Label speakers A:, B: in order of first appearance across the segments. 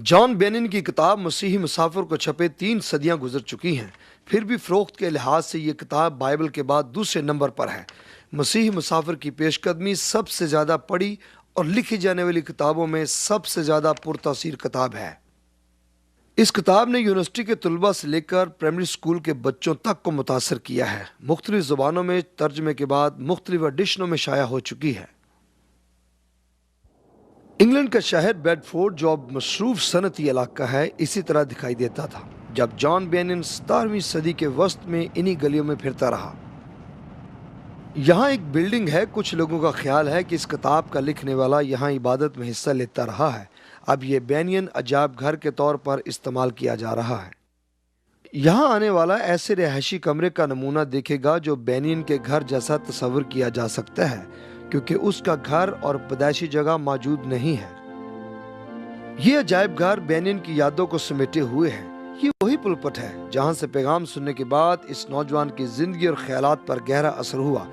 A: John Benin की किताब मसीही मुसाफिर को छपे 3 सदियां गुजर चुकी हैं, फिर भी फ़रोख्त के लिहाज से ये किताब बाइबल के बाद दूसरे नंबर पर है। मसीही मुसाफिर की पेशकदमी सबसे ज़्यादा पढ़ी और लिखी जाने वाली किताबों में सबसे ज़्यादा पुरतासीर किताब है। इस किताब ने यूनिवर्सिटी के तलबा से लेकर प्राइमरी स्कूल के बच्चों तक को मुतासर किया है। मुख्तलिफ ज़ुबानों में तर्जमे के बाद मुख्तलिफ एडिशनों में शाया हो चुकी है। इंग्लैंड का शहर बेडफोर्ड, जो अब मशरूफ सनती इलाका है, इसी तरह दिखाई देता था जब जॉन बेनिन 17वीं सदी के वस्त में इन्हीं गलियों में फिरता रहा। यहाँ एक बिल्डिंग है। कुछ लोगों का ख्याल है कि इस किताब का लिखने वाला यहाँ इबादत में हिस्सा लेता रहा है। अब ये बेनियन अजाब घर के तौर पर इस्तेमाल किया जा रहा है। यहाँ आने वाला ऐसे रिहायशी कमरे का नमूना देखेगा जो बेनियन के घर जैसा तस्वर किया जा सकता है, क्योंकि उसका घर और पैदाइशी जगह मौजूद नहीं है। ये अजायब घर बेनियन की यादों को समेटे हुए है। ये वही पुलपट है जहां से पैगाम सुनने के बाद इस नौजवान की जिंदगी और ख्यालात पर गहरा असर हुआ।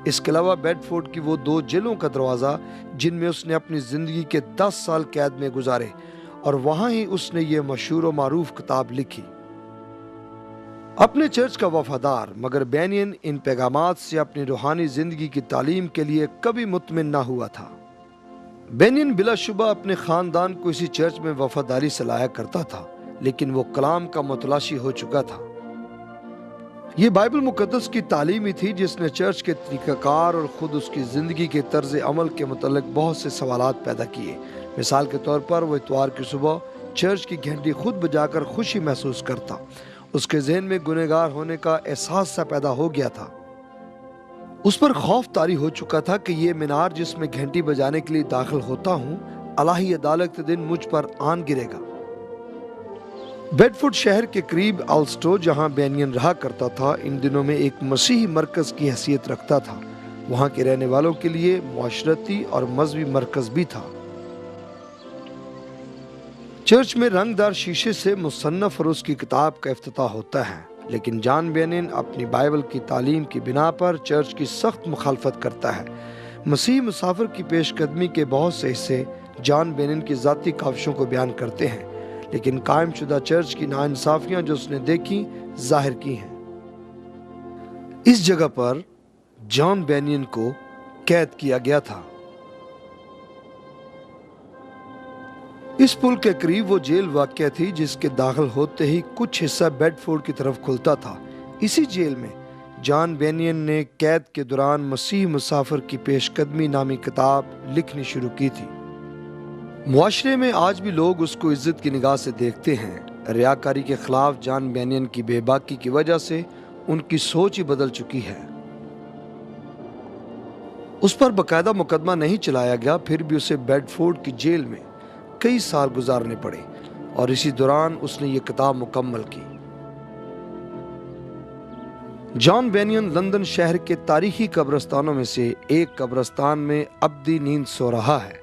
A: इसके अलावा बेडफोर्ड की वो 2 जेलों का दरवाज़ा जिनमें उसने अपनी ज़िंदगी के 10 साल कैद में गुजारे, और वहाँ ही उसने ये मशहूर और मारूफ किताब लिखी। अपने चर्च का वफादार, मगर बेनियन इन पैगामात से अपनी रूहानी ज़िंदगी की तालीम के लिए कभी मुतमिन ना हुआ था। बेनियन बिलाशुबा अपने ख़ानदान को इसी चर्च में वफादारी से लाया करता था, लेकिन वो कलाम का मुतलाशी हो चुका था। ये बाइबल मुकद्दस की तालीम ही थी जिसने चर्च के तरीक़ाकार और ख़ुद उसकी ज़िंदगी के तर्ज अमल के मुतल्लिक़ बहुत से सवालात पैदा किए। मिसाल के तौर पर वो इतवार की सुबह चर्च की घंटी खुद बजाकर खुशी महसूस करता। उसके जहन में गुनहगार होने का एहसास सा पैदा हो गया था। उस पर खौफ तारी हो चुका था कि ये मीनार जिसमें घंटी बजाने के लिए दाखिल होता हूँ, अलाही अदालत के दिन मुझ पर आन गिरेगा। बेडफोर्ड शहर के करीब अल्स्टो, जहाँ बेनियन रहा करता था, इन दिनों में एक मसीही मरकज की हैसियत रखता था। वहाँ के रहने वालों के लिए मुआशरती और मजहबी मरकज भी था। चर्च में रंगदार शीशे से मुसन्नफ और उसकी किताब का इफ्तिताह होता है, लेकिन जॉन बेनिन अपनी बाइबल की तालीम की बिना पर चर्च की सख्त मुखालफत करता है। मसीही मुसाफिर की पेशकदमी के बहुत से हिस्से जॉन बेनिन की ज़ाती काविशों को बयान करते हैं, लेकिन कायम शुदा चर्च की नाइंसाफियां जो उसने देखी जाहिर की हैं। इस जगह पर जॉन बेनियन को कैद किया गया था। इस पुल के करीब वो जेल वाक़या थी जिसके दाखिल होते ही कुछ हिस्सा बेडफोर्ड की तरफ खुलता था। इसी जेल में जॉन बेनियन ने कैद के दौरान मसीह मुसाफिर की पेशकदमी नामी किताब लिखनी शुरू की थी। मुआशरे में आज भी लोग उसको इज्जत की निगाह से देखते हैं। रियाकारी के खिलाफ जॉन बेनियन की बेबाकी की वजह से उनकी सोच ही बदल चुकी है। उस पर बाकायदा मुकदमा नहीं चलाया गया, फिर भी उसे बेडफोर्ड की जेल में कई साल गुजारने पड़े, और इसी दौरान उसने ये किताब मुकम्मल की। जॉन बेनियन लंदन शहर के तारीखी कब्रिस्तानों में से एक कब्रिस्तान में अब्दी नींद सो रहा है।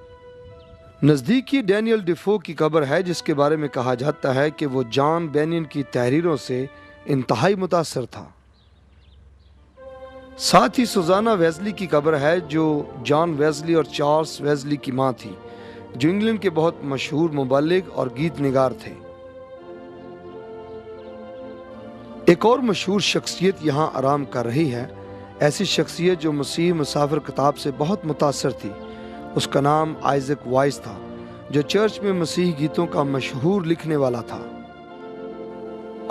A: नज़दीकी डैनियल डिफो की कब्र है, जिसके बारे में कहा जाता है कि वो जॉन बेनियन की तहरीरों से इंतहाई मुतासर था। साथ ही सुजाना वेज़ली की कब्र है, जो जॉन वेज़ली और चार्ल्स वेज़ली की मां थी, जो इंग्लैंड के बहुत मशहूर मुबल्लिग और गीत निगार थे। एक और मशहूर शख्सियत यहाँ आराम कर रही है, ऐसी शख्सियत जो मसीह मुसाफिर किताब से बहुत मुतासर थी। उसका नाम आइजक वाइस था, जो चर्च में मसीह गीतों का मशहूर लिखने वाला था।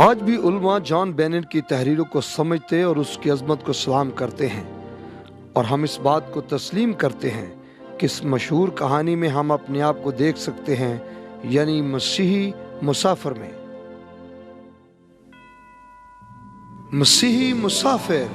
A: आज भी उलमा जॉन बेनिन की तहरीरों को समझते और उसकी अजमत को सलाम करते हैं, और हम इस बात को तस्लीम करते हैं कि इस मशहूर कहानी में हम अपने आप को देख सकते हैं, यानी मसीही मुसाफिर में। मसीही मुसाफिर।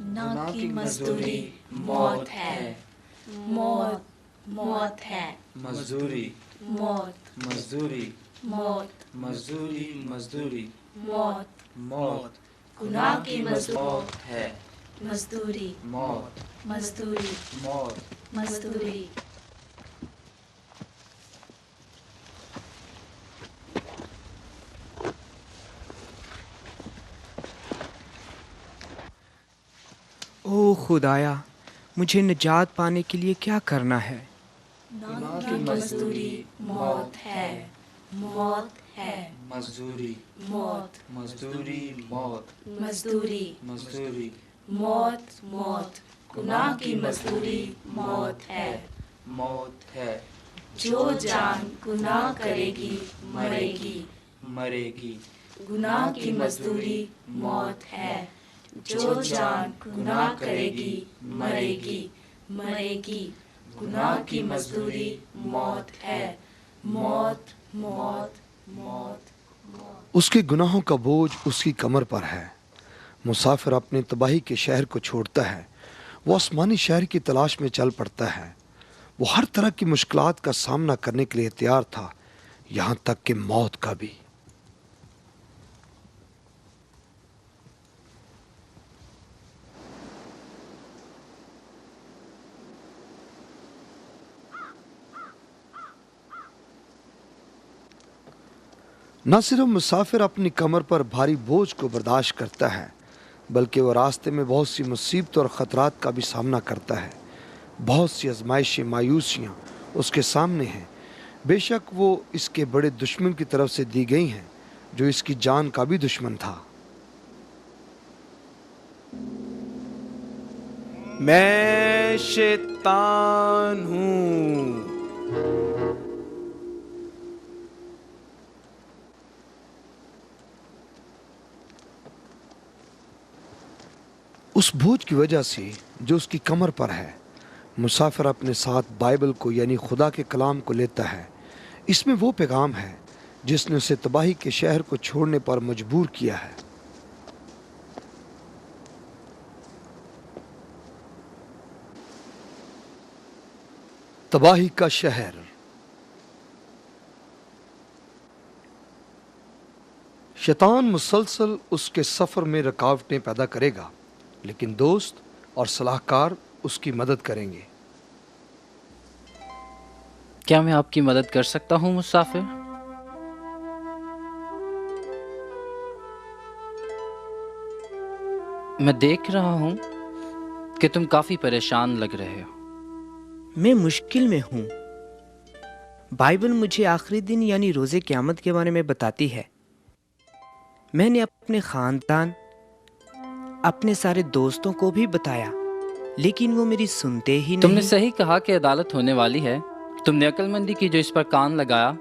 B: गुनाह की मजदूरी मौत है। मौत, मौत है।
C: मजदूरी,
B: मौत,
C: मजदूरी,
B: मौत,
C: मजदूरी, मजदूरी,
B: मौत।
C: मौत,
B: गुनाह की मजदूरी
C: मौत है।
B: मजदूरी,
C: मौत,
B: मजदूरी,
C: मौत,
B: मजदूरी।
D: ओ खुदाया, मुझे निजात पाने के लिए क्या करना है?
B: गुनाह की मजदूरी मौत है। मौत है।
C: मजदूरी,
B: मौत,
C: मजदूरी, मौत,
B: मजदूरी,
C: मजदूरी,
B: मौत, मौत। गुनाह की मजदूरी मौत है।
C: मौत है।
B: जो जान गुनाह करेगी मरेगी।
C: मरेगी।
B: गुनाह की मजदूरी मौत है। जो जान गुनाह करेगी मरेगी। मरेगी। गुनाह की मजदूरी मौत है। मौत, मौत, मौत, मौत।
A: उसके गुनाहों का बोझ उसकी कमर पर है। मुसाफिर अपने तबाही के शहर को छोड़ता है। वो आसमानी शहर की तलाश में चल पड़ता है। वो हर तरह की मुश्किलात का सामना करने के लिए तैयार था, यहाँ तक कि मौत का भी। न सिर्फ मुसाफिर अपनी कमर पर भारी बोझ को बर्दाश्त करता है, बल्कि वह रास्ते में बहुत सी मुसीबतों और ख़तरात का भी सामना करता है। बहुत सी आजमाइशें, मायूसियाँ उसके सामने हैं। बेशक वो इसके बड़े दुश्मन की तरफ से दी गई हैं, जो इसकी जान का भी दुश्मन था।
D: मैं शैतान हूँ।
A: उस बोझ की वजह से जो उसकी कमर पर है, मुसाफिर अपने साथ बाइबल को यानी खुदा के कलाम को लेता है। इसमें वो पैगाम है जिसने उसे तबाही के शहर को छोड़ने पर मजबूर किया है। तबाही का शहर। शैतान मुसलसल उसके सफर में रुकावटें पैदा करेगा, लेकिन दोस्त और सलाहकार उसकी मदद करेंगे।
E: क्या मैं आपकी मदद कर सकता हूँ मुसाफिर? मैं देख रहा हूँ कि तुम काफी परेशान लग रहे हो।
D: मैं मुश्किल में हूँ। बाइबल मुझे आखिरी दिन यानी रोज़े क़यामत के बारे में बताती है। मैंने अपने ख़ानदान, अपने सारे दोस्तों को भी बताया, लेकिन वो मेरी सुनते ही
E: तुमने
D: नहीं।
E: सही कहा कि अदालत होने वाली है। तुमने अक्लमंदी की जो इस पर कान लगाया।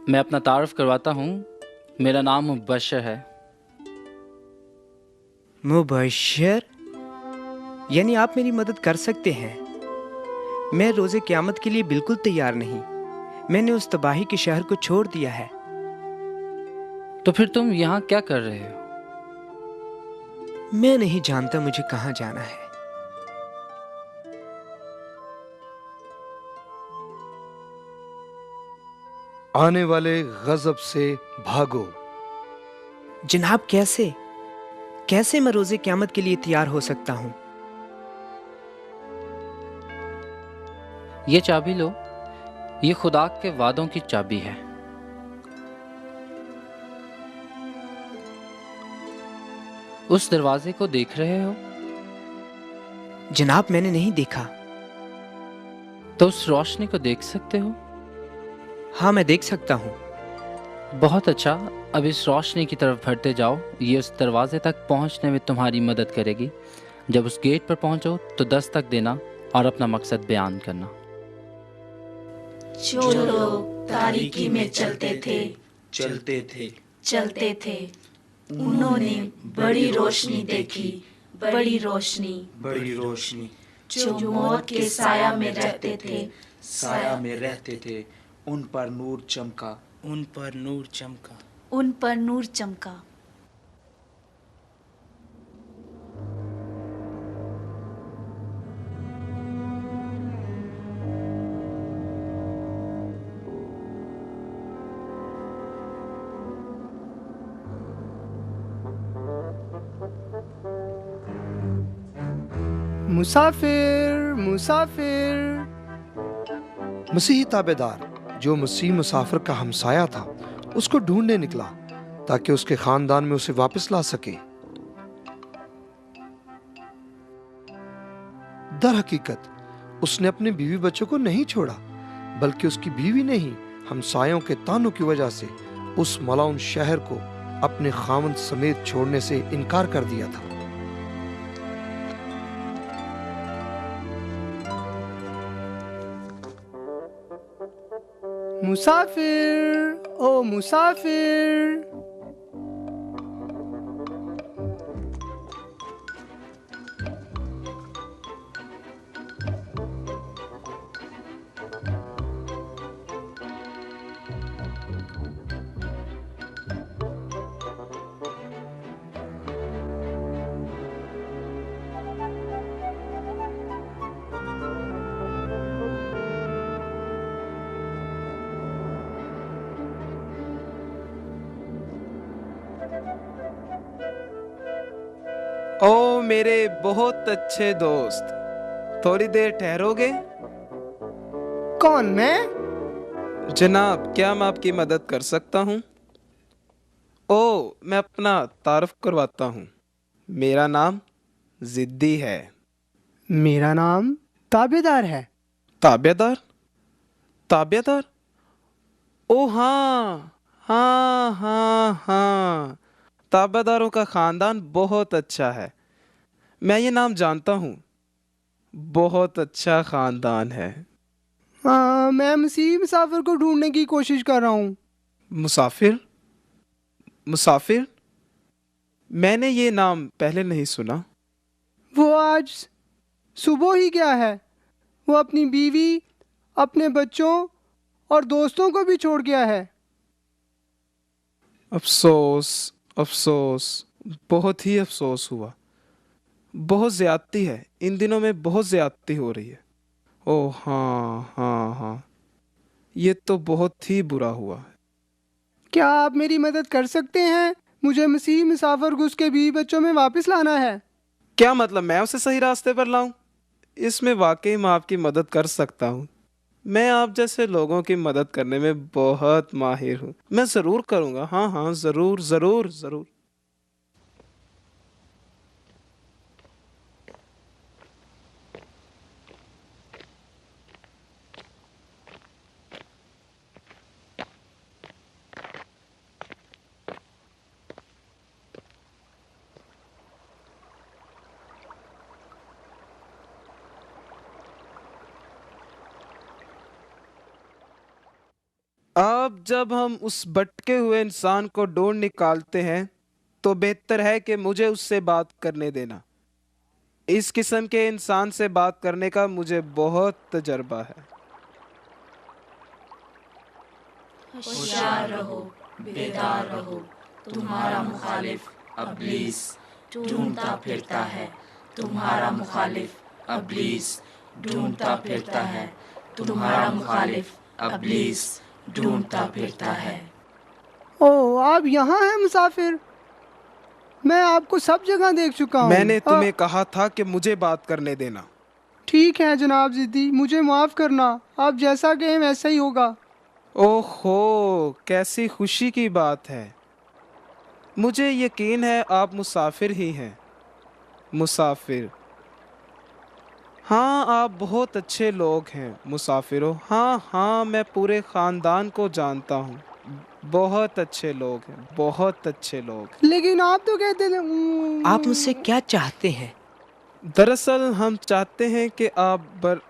E: मैं अपना तारुफ करवाता हूँ। मेरा नाम मुबशर है।
D: मुबशर? यानी आप मेरी मदद कर सकते हैं। मैं रोज़े क़यामत के लिए बिल्कुल तैयार नहीं। मैंने उस तबाही के शहर को छोड़ दिया है।
E: तो फिर तुम यहाँ क्या कर रहे हो?
D: मैं नहीं जानता मुझे कहाँ जाना है।
A: आने वाले गजब से भागो।
D: जनाब, कैसे कैसे मैं रोज़े क़यामत के लिए तैयार हो सकता हूँ?
E: ये चाबी लो। ये खुदा के वादों की चाबी है। उस दरवाजे को देख रहे हो?
D: जनाब, मैंने नहीं देखा।
E: तो उस रोशनी को देख सकते हो?
D: हाँ, मैं देख सकता हूँ।
E: बहुत अच्छा। अब इस रोशनी की तरफ बढ़ते जाओ। ये उस दरवाजे तक पहुंचने में तुम्हारी मदद करेगी। जब उस गेट पर पहुंचो तो दस्तक देना और अपना मकसद बयान करना।
B: जो लोग तारीकी में चलते थे,
C: चलते थे,
B: उन्होंने बड़ी रोशनी देखी। बड़ी रोशनी।
C: बड़ी रोशनी।
B: जो मौत के साया में रहते थे,
C: साया में रहते थे, उन पर नूर चमका।
F: उन पर नूर चमका।
B: उन पर नूर चमका।
G: मुसाफिर मुसाफिर।
A: मसीही ताबेदार जो मसीह मुसाफिर का हमसाया था उसको ढूंढने निकला ताकि उसके खानदान में उसे वापस ला सके। दर हकीकत उसने अपने बीवी बच्चों को नहीं छोड़ा, बल्कि उसकी बीवी ने ही हमसायों के तानों की वजह से उस मलाउन शहर को अपने खामंद समेत छोड़ने से इनकार कर दिया था।
G: मुसाफिर ओ मुसाफिर।
H: ओ मेरे बहुत अच्छे दोस्त, थोड़ी देर ठहरोगे?
G: कौन, मैं?
H: जनाब, क्या मैं आपकी मदद कर सकता हूँ? ओ, मैं अपना तारुफ करवाता हूँ। मेरा नाम जिद्दी है।
G: मेरा नाम ताबेदार है।
H: ताबेदार? ताबेदार? ओ हाँ हाँ हाँ हाँ, ताबेदारों का खानदान बहुत अच्छा है। मैं ये नाम जानता हूँ। बहुत अच्छा खानदान है।
G: हाँ, मैं मसीह मुसाफिर को ढूंढने की कोशिश कर रहा हूँ।
H: मुसाफिर? मुसाफिर? मैंने ये नाम पहले नहीं सुना।
G: वो आज सुबह ही गया है। वो अपनी बीवी, अपने बच्चों और दोस्तों को भी छोड़ गया है।
H: अफसोस अफसोस, बहुत ही अफसोस हुआ। बहुत ज्यादती है, इन दिनों में बहुत ज्यादती हो रही है। ओह हाँ हाँ हाँ, ये तो बहुत ही बुरा हुआ।
G: क्या आप मेरी मदद कर सकते हैं? मुझे मसीह मुसाफिर को उसके बीवी बच्चों में वापस लाना है।
H: क्या मतलब मैं उसे सही रास्ते पर लाऊं? इसमें वाकई मैं आपकी मदद कर सकता हूँ। मैं आप जैसे लोगों की मदद करने में बहुत माहिर हूँ। मैं ज़रूर करूँगा। हाँ हाँ, ज़रूर ज़रूर ज़रूर। अब जब हम उस भटके हुए इंसान को ढूंढ निकालते हैं तो बेहतर है कि मुझे उससे बात करने देना। इस किस्म के इंसान से बात करने का मुझे बहुत तजर्बा है।
B: होशियार रहो, बेदार रहो, तुम्हारा मुखालिफ अब्लीस ढूंढता फिरता है। तुम्हारा मुखालिफ अब्लीस ढूंढता फिरता है। तुम्हारा मुखालिफ अब्लीस ढूंढता फिरता है।
G: ओह, आप यहाँ हैं मुसाफिर? मैं आपको सब जगह देख चुका हूँ।
H: मैंने तुम्हें कहा था कि मुझे बात करने देना।
G: ठीक है जनाब जिद्दी, मुझे माफ करना। आप जैसा कहें वैसा ही होगा।
H: ओहो, कैसी खुशी की बात है। मुझे यकीन है आप मुसाफिर ही हैं। मुसाफिर? हाँ, आप बहुत अच्छे लोग हैं मुसाफिरों। हाँ हाँ, मैं पूरे ख़ानदान को जानता हूँ। बहुत अच्छे लोग हैं, बहुत अच्छे लोग।
G: लेकिन आप तो कहते
D: आप मुझसे क्या चाहते हैं?
H: दरअसल हम चाहते हैं कि आप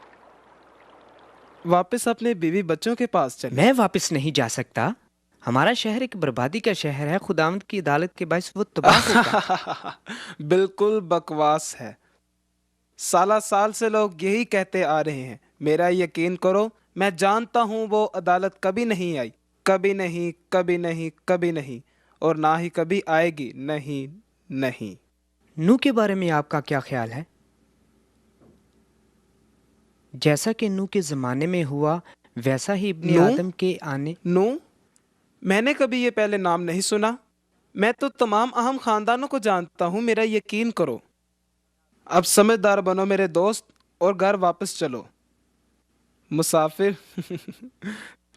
H: वापस अपने बीवी बच्चों के पास चलें।
D: मैं वापस नहीं जा सकता। हमारा शहर एक बर्बादी का शहर है। खुदावंद की अदालत के बायस वो तबाह होगा।
H: बिल्कुल बकवास है। साला साल से लोग यही कहते आ रहे हैं। मेरा यकीन करो, मैं जानता हूँ वो अदालत कभी नहीं आई। कभी नहीं, कभी नहीं, कभी नहीं, और ना ही कभी आएगी। नहीं नहीं।
D: नूह के बारे में आपका क्या ख्याल है? जैसा कि नूह के ज़माने में हुआ वैसा ही इब्ने
H: नूह?
D: आदम के आने।
H: नूह? मैंने कभी ये पहले नाम नहीं सुना। मैं तो तमाम अहम खानदानों को जानता हूँ, मेरा यकीन करो। अब समझदार बनो मेरे दोस्त और घर वापस चलो। मुसाफिर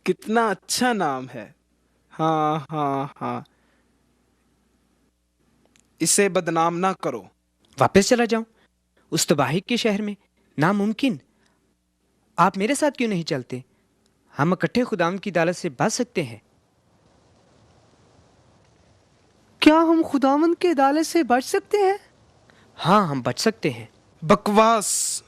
H: कितना अच्छा नाम है। हाँ हाँ हाँ, इसे बदनाम ना करो।
D: वापस चला जाऊं उस तबाही के शहर में? नामुमकिन। आप मेरे साथ क्यों नहीं चलते? हम इकट्ठे खुदाम की अदालत से बच सकते हैं।
G: क्या हम खुदावंद की अदालत से बच सकते हैं?
D: हाँ, हम बच सकते हैं।
H: बकवास,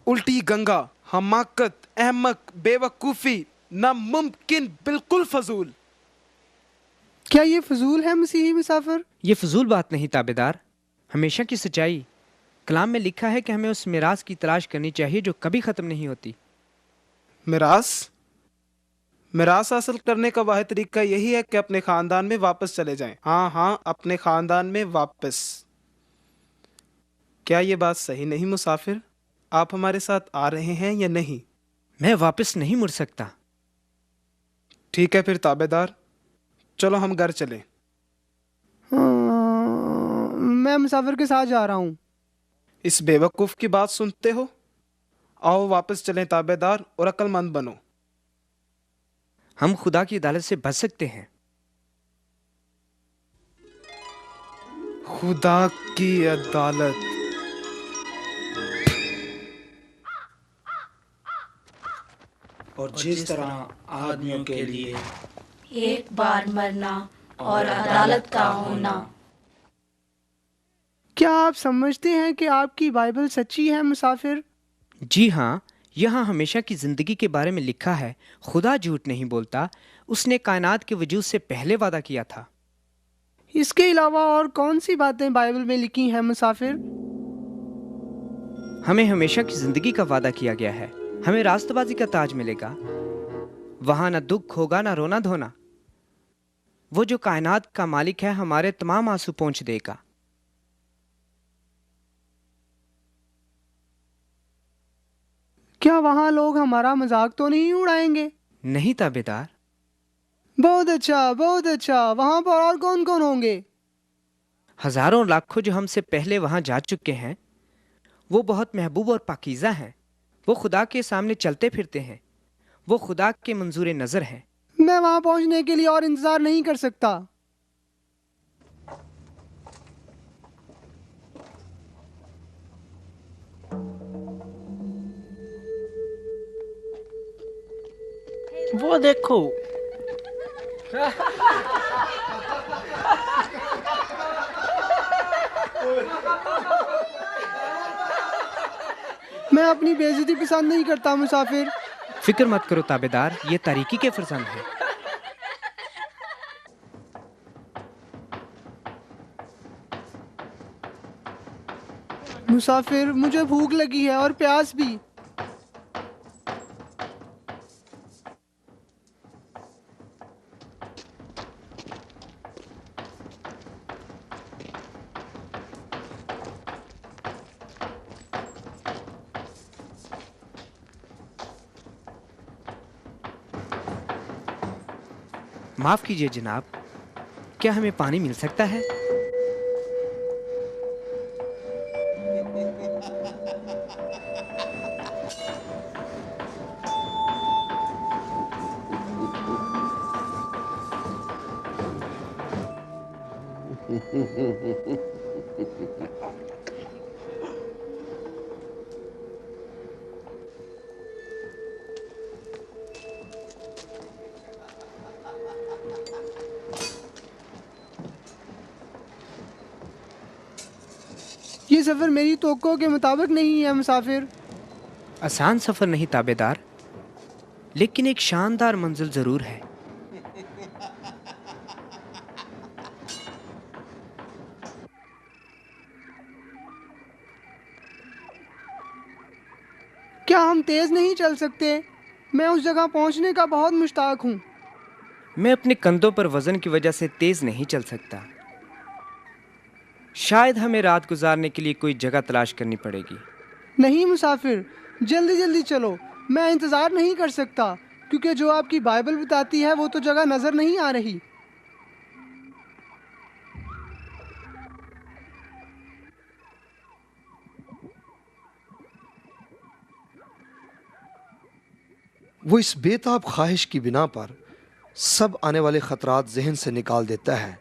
H: उल्टी गंगा, हमाकत, अहमक, बेवकूफी, नामुमकिन, बिल्कुल फजूल।
G: क्या ये फजूल है मसीही मुसाफिर?
D: ये फजूल बात नहीं ताबेदार। हमेशा की सच्चाई। कलाम में लिखा है कि हमें उस मिरास की तलाश करनी चाहिए जो कभी खत्म नहीं होती।
H: मिरास? मिरास हासिल करने का वाहिद तरीका यही है कि अपने खानदान में वापस चले जाएं। हाँ हाँ, अपने खानदान में वापस। क्या ये बात सही नहीं मुसाफिर? आप हमारे साथ आ रहे हैं या नहीं?
D: मैं वापस नहीं मुड़ सकता।
H: ठीक है फिर ताबेदार, चलो हम घर चलें।
G: मैं मुसाफिर के साथ जा रहा हूँ।
H: इस बेवकूफ की बात सुनते हो? आओ वापस चलें ताबेदार, और अक्लमंद बनो।
D: हम खुदा की अदालत से बच सकते हैं।
H: खुदा की अदालत?
C: और जिस तरह आदमियों के लिए
B: एक बार मरना और अदालत का होना।
G: क्या आप समझते हैं कि आपकी बाइबल सच्ची है मुसाफिर?
D: जी हाँ, यहाँ हमेशा की जिंदगी के बारे में लिखा है। खुदा झूठ नहीं बोलता। उसने कायनात के वजूद से पहले वादा किया था।
G: इसके अलावा और कौन सी बातें बाइबल में लिखी हैं मुसाफिर?
D: हमें हमेशा की जिंदगी का वादा किया गया है। हमें रास्तबाजी का ताज मिलेगा। वहां ना दुख होगा ना रोना धोना। वो जो कायनात का मालिक है हमारे तमाम आंसू पोंछ देगा।
G: क्या वहाँ लोग हमारा मजाक तो नहीं उड़ाएंगे?
D: नहीं ताबेदार।
G: बहुत अच्छा, बहुत अच्छा। वहाँ पर और कौन कौन होंगे?
D: हजारों लाखों जो हमसे पहले वहां जा चुके हैं। वो बहुत महबूब और पाकीज़ा हैं। वो खुदा के सामने चलते फिरते हैं। वो खुदा के मंजूर नजर हैं।
G: मैं वहाँ पहुँचने के लिए और इंतजार नहीं कर सकता।
F: वो देखो,
G: मैं अपनी बेइज्जती पसंद नहीं करता मुसाफिर।
D: फिक्र मत करो ताबेदार, ये तारीकी के फरजंद है।
G: मुसाफिर, मुझे भूख लगी है और प्यास भी।
D: माफ कीजिए जनाब, क्या हमें पानी मिल सकता है?
G: ये सफर मेरी तोक्कों के मुताबिक नहीं है मुसाफिर।
D: आसान सफर नहीं ताबेदार, लेकिन एक शानदार मंजिल जरूर है।
G: क्या हम तेज नहीं चल सकते? मैं उस जगह पहुंचने का बहुत मुश्ताक हूँ।
D: मैं अपने कंधों पर वजन की वजह से तेज नहीं चल सकता। शायद हमें रात गुजारने के लिए कोई जगह तलाश करनी पड़ेगी।
G: नहीं मुसाफिर, जल्दी जल्दी चलो। मैं इंतज़ार नहीं कर सकता, क्योंकि जो आपकी बाइबल बताती है वो तो जगह नज़र नहीं आ रही।
A: वो इस बेताब ख्वाहिश की बिना पर सब आने वाले ख़तरात जहन से निकाल देता है,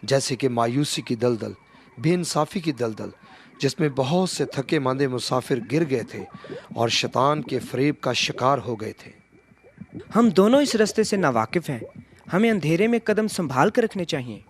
A: जैसे कि मायूसी की दलदल, बेइंसाफ़ी की दलदल, जिसमें बहुत से थके मांदे मुसाफिर गिर गए थे और शैतान के फरेब का शिकार हो गए थे।
D: हम दोनों इस रास्ते से नावाकिफ हैं। हमें अंधेरे में कदम संभाल कर रखने चाहिए।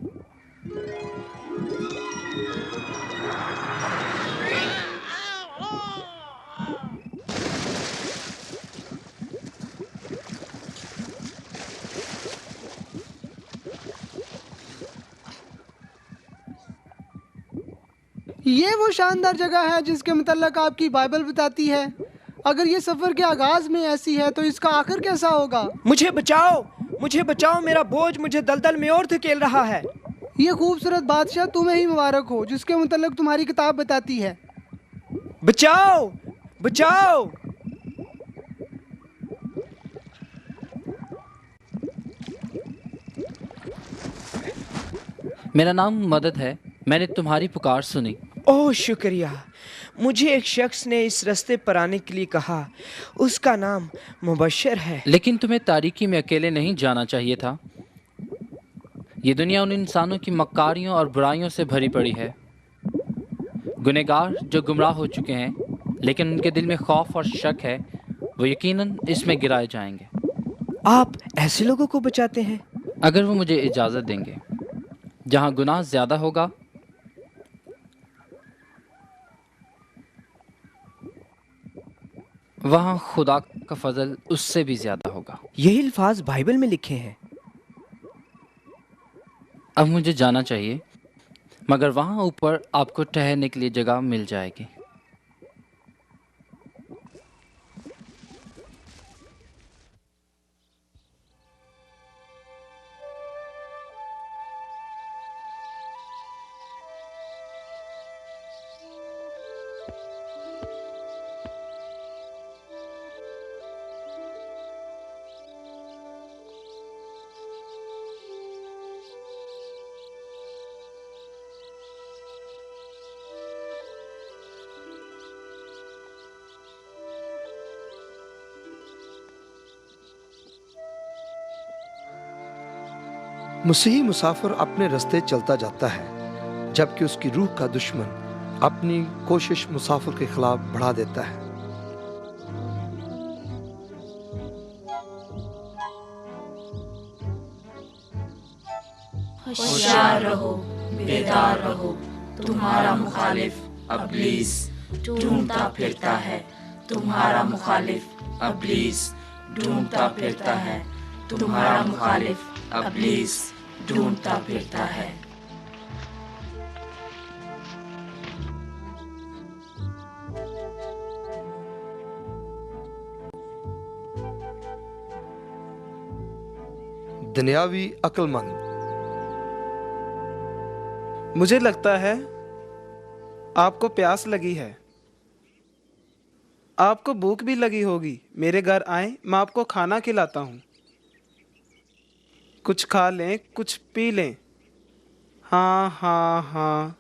G: ये वो शानदार जगह है जिसके मुतल्लक आपकी बाइबल बताती है। अगर ये सफर के आगाज में ऐसी है तो इसका आखिर कैसा होगा?
D: मुझे बचाओ, मुझे बचाओ, मेरा बोझ मुझे दलदल में और धकेल रहा है।
G: ये खूबसूरत बादशाह तुम्हें ही मुबारक हो जिसके मुतल्लक तुम्हारी किताब बताती है।
D: बचाओ, बचाओ।
E: मेरा नाम मदद है। मैंने तुम्हारी पुकार सुनी।
D: ओह शुक्रिया। मुझे एक शख्स ने इस रास्ते पर आने के लिए कहा। उसका नाम मुबशर है।
E: लेकिन तुम्हें तारीकी में अकेले नहीं जाना चाहिए था। ये दुनिया उन इंसानों की मक्कारियों और बुराइयों से भरी पड़ी है, गुनहगार जो गुमराह हो चुके हैं, लेकिन उनके दिल में खौफ और शक है। वो यकीनन इसमें गिराए जाएंगे।
D: आप ऐसे लोगों को बचाते हैं?
E: अगर वो मुझे इजाज़त देंगे। जहाँ गुनाह ज़्यादा होगा वहाँ खुदा का फजल उससे भी ज़्यादा होगा।
D: यही अल्फाज बाइबल में लिखे हैं।
E: अब मुझे जाना चाहिए, मगर वहाँ ऊपर आपको ठहरने के लिए जगह मिल जाएगी।
A: मसीही मुसाफिर अपने रास्ते चलता जाता है, जबकि उसकी रूह का दुश्मन अपनी कोशिश मुसाफिर के खिलाफ बढ़ा देता है।
B: होशियार रहो, बेदार रहो। तुम्हारा मुखालिफ अब्लीस ढूंढता फिरता है। तुम्हारा मुखालिफ अब्लीस ढूंढता फिरता है। तुम्हारा मुखालिफ अब्लीस ढूंढता फिरता है।
A: दुनियावी अक्लमंद।
H: मुझे लगता है आपको प्यास लगी है। आपको भूख भी लगी होगी। मेरे घर आए, मैं आपको खाना खिलाता हूँ। कुछ खा लें, कुछ पी लें। हाँ हाँ हाँ।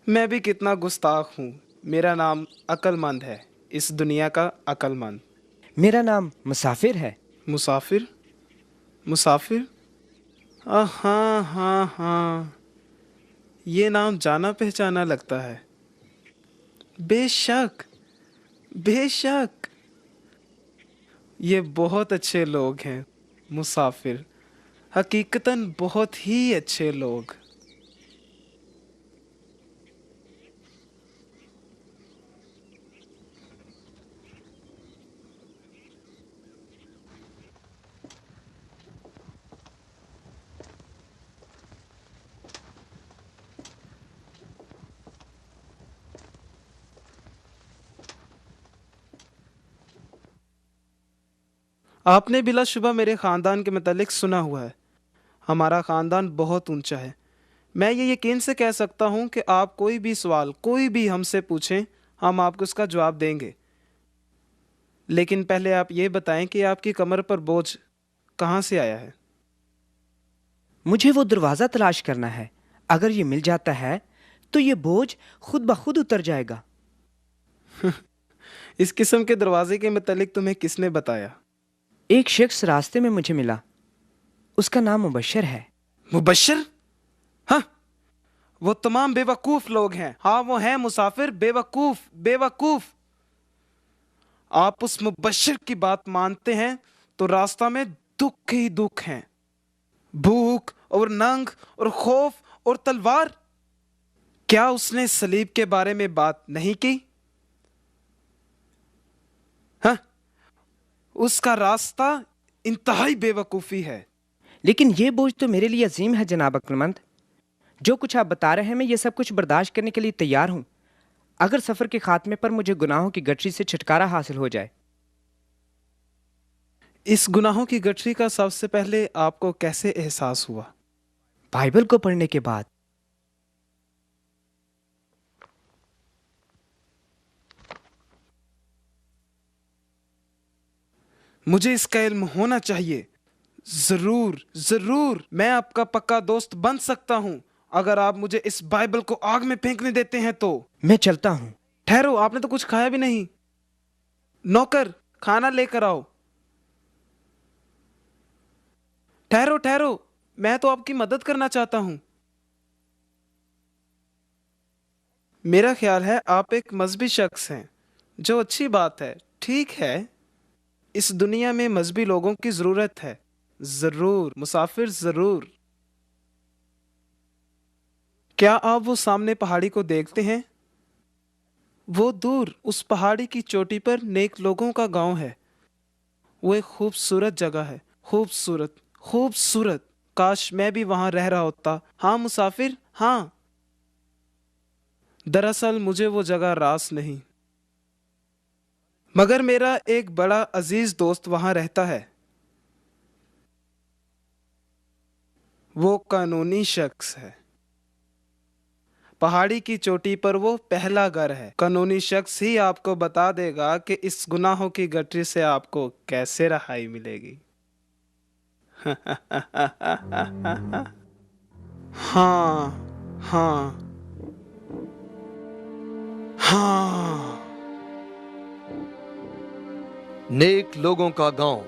H: मैं भी कितना गुस्ताख हूँ। मेरा नाम अक्लमंद है, इस दुनिया का अक्लमंद।
D: मेरा नाम मुसाफिर है।
H: मुसाफिर? मुसाफिर? हाँ हाँ हाँ, ये नाम जाना पहचाना लगता है। बेशक, बेशक। ये बहुत अच्छे लोग हैं मुसाफिर, हकीकतन बहुत ही अच्छे लोग। आपने बिलाशुबा मेरे ख़ानदान के मतलब सुना हुआ है। हमारा ख़ानदान बहुत ऊंचा है। मैं ये यकीन से कह सकता हूँ कि आप कोई भी सवाल कोई भी हमसे पूछें, हम आपको उसका जवाब देंगे। लेकिन पहले आप ये बताएं कि आपकी कमर पर बोझ कहाँ से आया है?
D: मुझे वो दरवाज़ा तलाश करना है। अगर ये मिल जाता है तो ये बोझ खुद ब खुद उतर जाएगा।
H: इस किस्म के दरवाजे के मुतालिक तुम्हें किसने बताया?
D: एक शख्स रास्ते में मुझे मिला, उसका नाम मुबश्शिर है।
H: मुबश्शिर? हाँ, वो तमाम बेवकूफ लोग हैं। हाँ, वो हैं मुसाफिर, बेवकूफ बेवकूफ। आप उस मुबश्शिर की बात मानते हैं तो रास्ता में दुख ही दुख हैं, भूख और नंग और खौफ और तलवार। क्या उसने सलीब के बारे में बात नहीं की? हाँ, उसका रास्ता इंतहाई बेवकूफी है।
D: लेकिन ये बोझ तो मेरे लिए अजीम है जनाब अक्लमंद। जो कुछ आप बता रहे हैं, मैं ये सब कुछ बर्दाश्त करने के लिए तैयार हूं, अगर सफर के खात्मे पर मुझे गुनाहों की गठरी से छुटकारा हासिल हो जाए।
H: इस गुनाहों की गठरी का सबसे पहले आपको कैसे एहसास हुआ?
D: बाइबल को पढ़ने के बाद।
H: मुझे इसका इल्म होना चाहिए। जरूर जरूर, मैं आपका पक्का दोस्त बन सकता हूं अगर आप मुझे इस बाइबल को आग में फेंकने देते हैं तो।
D: मैं चलता हूं।
H: ठहरो, आपने तो कुछ खाया भी नहीं। नौकर, खाना लेकर आओ। ठहरो ठहरो, मैं तो आपकी मदद करना चाहता हूं। मेरा ख्याल है आप एक मजहबी शख्स हैं, जो अच्छी बात है। ठीक है, इस दुनिया में मजहबी लोगों की जरूरत है। जरूर मुसाफिर, जरूर। क्या आप वो सामने पहाड़ी को देखते हैं? वो दूर उस पहाड़ी की चोटी पर नेक लोगों का गांव है। वो एक खूबसूरत जगह है, खूबसूरत खूबसूरत। काश मैं भी वहां रह रहा होता। हाँ मुसाफिर, हाँ। दरअसल मुझे वो जगह रास नहीं, मगर मेरा एक बड़ा अजीज दोस्त वहां रहता है। वो कानूनी शख्स है। पहाड़ी की चोटी पर वो पहला घर है। कानूनी शख्स ही आपको बता देगा कि इस गुनाहों की गठरी से आपको कैसे रहाई मिलेगी। हाँ हाँ हाँ।
A: नेक लोगों का गांव।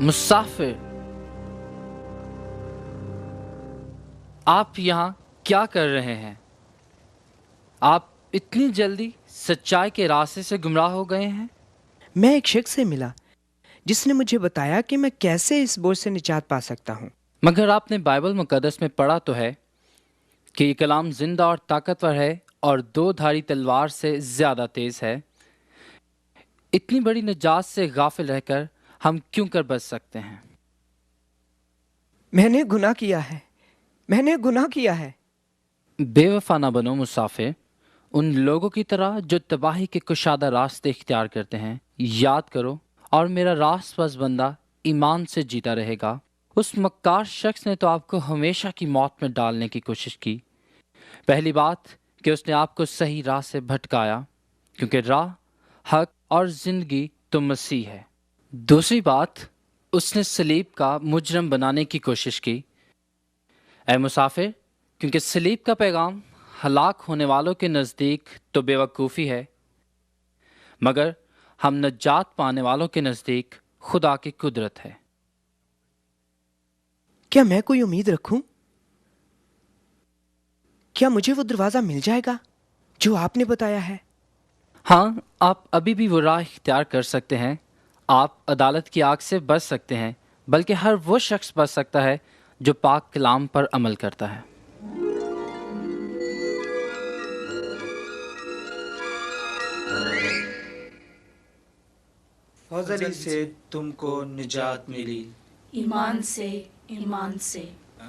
E: मुसाफिर, आप यहाँ क्या कर रहे हैं? आप इतनी जल्दी सच्चाई के रास्ते से गुमराह हो गए हैं?
D: मैं एक शख्स से मिला जिसने मुझे बताया कि मैं कैसे इस बोझ से निजात पा सकता हूँ।
E: मगर आपने बाइबल मुकद्दस में पढ़ा तो है कि ये कलाम जिंदा और ताकतवर है और दो धारी तलवार से ज्यादा तेज है। इतनी बड़ी निजात से गाफिल रहकर हम क्यों कर बच सकते हैं?
D: मैंने गुनाह किया है, मैंने गुनाह किया है।
E: बेवफा ना बनो मुसाफिर, उन लोगों की तरह जो तबाही के कुशादा रास्ते इख्तियार करते हैं। याद करो, और मेरा रास्तबाज बंदा ईमान से जीता रहेगा। उस मक्कार शख्स ने तो आपको हमेशा की मौत में डालने की कोशिश की। पहली बात कि उसने आपको सही राह से भटकाया, क्योंकि राह, हक और जिंदगी तो मसीह है। दूसरी बात उसने सलीब का मुजरम बनाने की कोशिश की। ऐ मुसाफिर, क्योंकि सलीब का पैगाम हलाक होने वालों के नज़दीक तो बेवकूफ़ी है, मगर हम नजात पाने वालों के नज़दीक खुदा की कुदरत है।
D: क्या मैं कोई उम्मीद रखूं? क्या मुझे वो दरवाजा मिल जाएगा जो आपने बताया है?
E: हाँ, आप अभी भी वो राह इख्तियार कर सकते हैं। आप अदालत की आग से बच सकते हैं, बल्कि हर वो शख्स बच सकता है जो पाक कलाम पर अमल करता है।
C: फजल से तुमको निजात मिली,
B: ईमान से, ईमान से,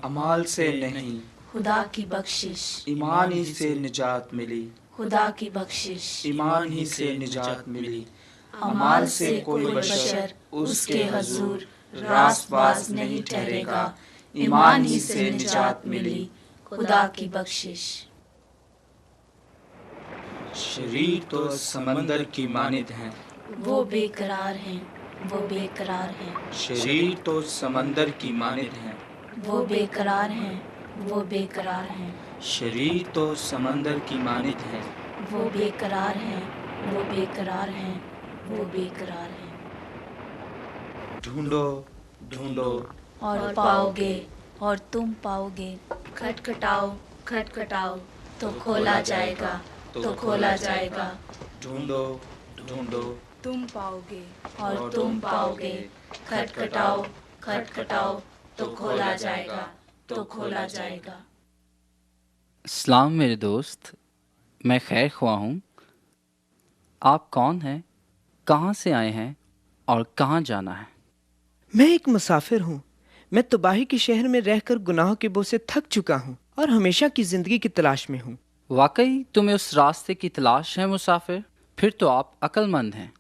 C: अमाल से नहीं,
B: खुदा की बख्शिश,
C: ईमान ही से निजात मिली,
B: खुदा की बख्शिश,
C: ईमान ही से निजात मिली।
B: अमाल से कोई बशर उसके हजूर रास्तबाज नहीं ठहरेगा। ईमान ही से निजात मिली, खुदा की बख्शिश।
C: शरीर तो समंदर की मानित हैं,
B: वो बेकरार हैं, वो बेकरार हैं,
C: शरीर तो समंदर की मानित हैं,
B: वो बेकरार हैं, वो बेकरार हैं,
C: शरीर तो समंदर की मानित हैं,
B: वो बेकरार हैं, वो बेकरार हैं, वो बेकरार हैं।
C: ढूंढो ढूंढो
B: और पाओगे, और तुम पाओगे। खटखटाओ, खटखटाओ, तो खोला जाएगा, तो खोला जाएगा।
C: ढूंढो ढूंढो
B: तुम पाओगे, और तुम पाओगे। खटखटाओ, खटखटाओ, तो खोला जाएगा, तो खोला जाएगा।
E: सलाम मेरे दोस्त, मैं खैर ख्वाह हूँ। आप कौन हैं, कहाँ से आए हैं और कहाँ जाना है?
D: मैं एक मुसाफिर हूँ। मैं तबाही के शहर में रहकर गुनाहों के बोझ से थक चुका हूँ और हमेशा की जिंदगी की तलाश में हूँ।
E: वाकई तुम्हें उस रास्ते की तलाश है मुसाफिर? फिर तो आप अक्लमंद हैं।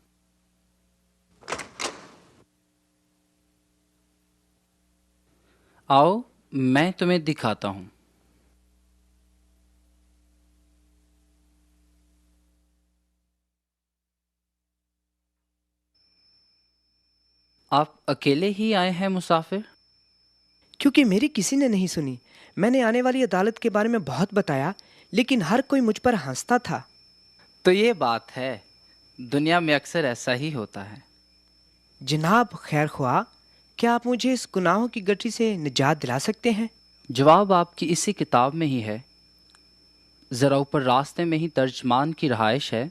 E: आओ, मैं तुम्हें दिखाता हूँ। आप अकेले ही आए हैं मुसाफिर?
D: क्योंकि मेरी किसी ने नहीं सुनी। मैंने आने वाली अदालत के बारे में बहुत बताया, लेकिन हर कोई मुझ पर हंसता था।
E: तो ये बात है, दुनिया में अक्सर ऐसा ही होता है।
D: जनाब खैर ख्वाह, क्या आप मुझे इस गुनाहों की गठरी से निजात दिला सकते हैं?
E: जवाब आपकी इसी किताब में ही है। ज़रा ऊपर रास्ते में ही तर्जमान की रहाइश है,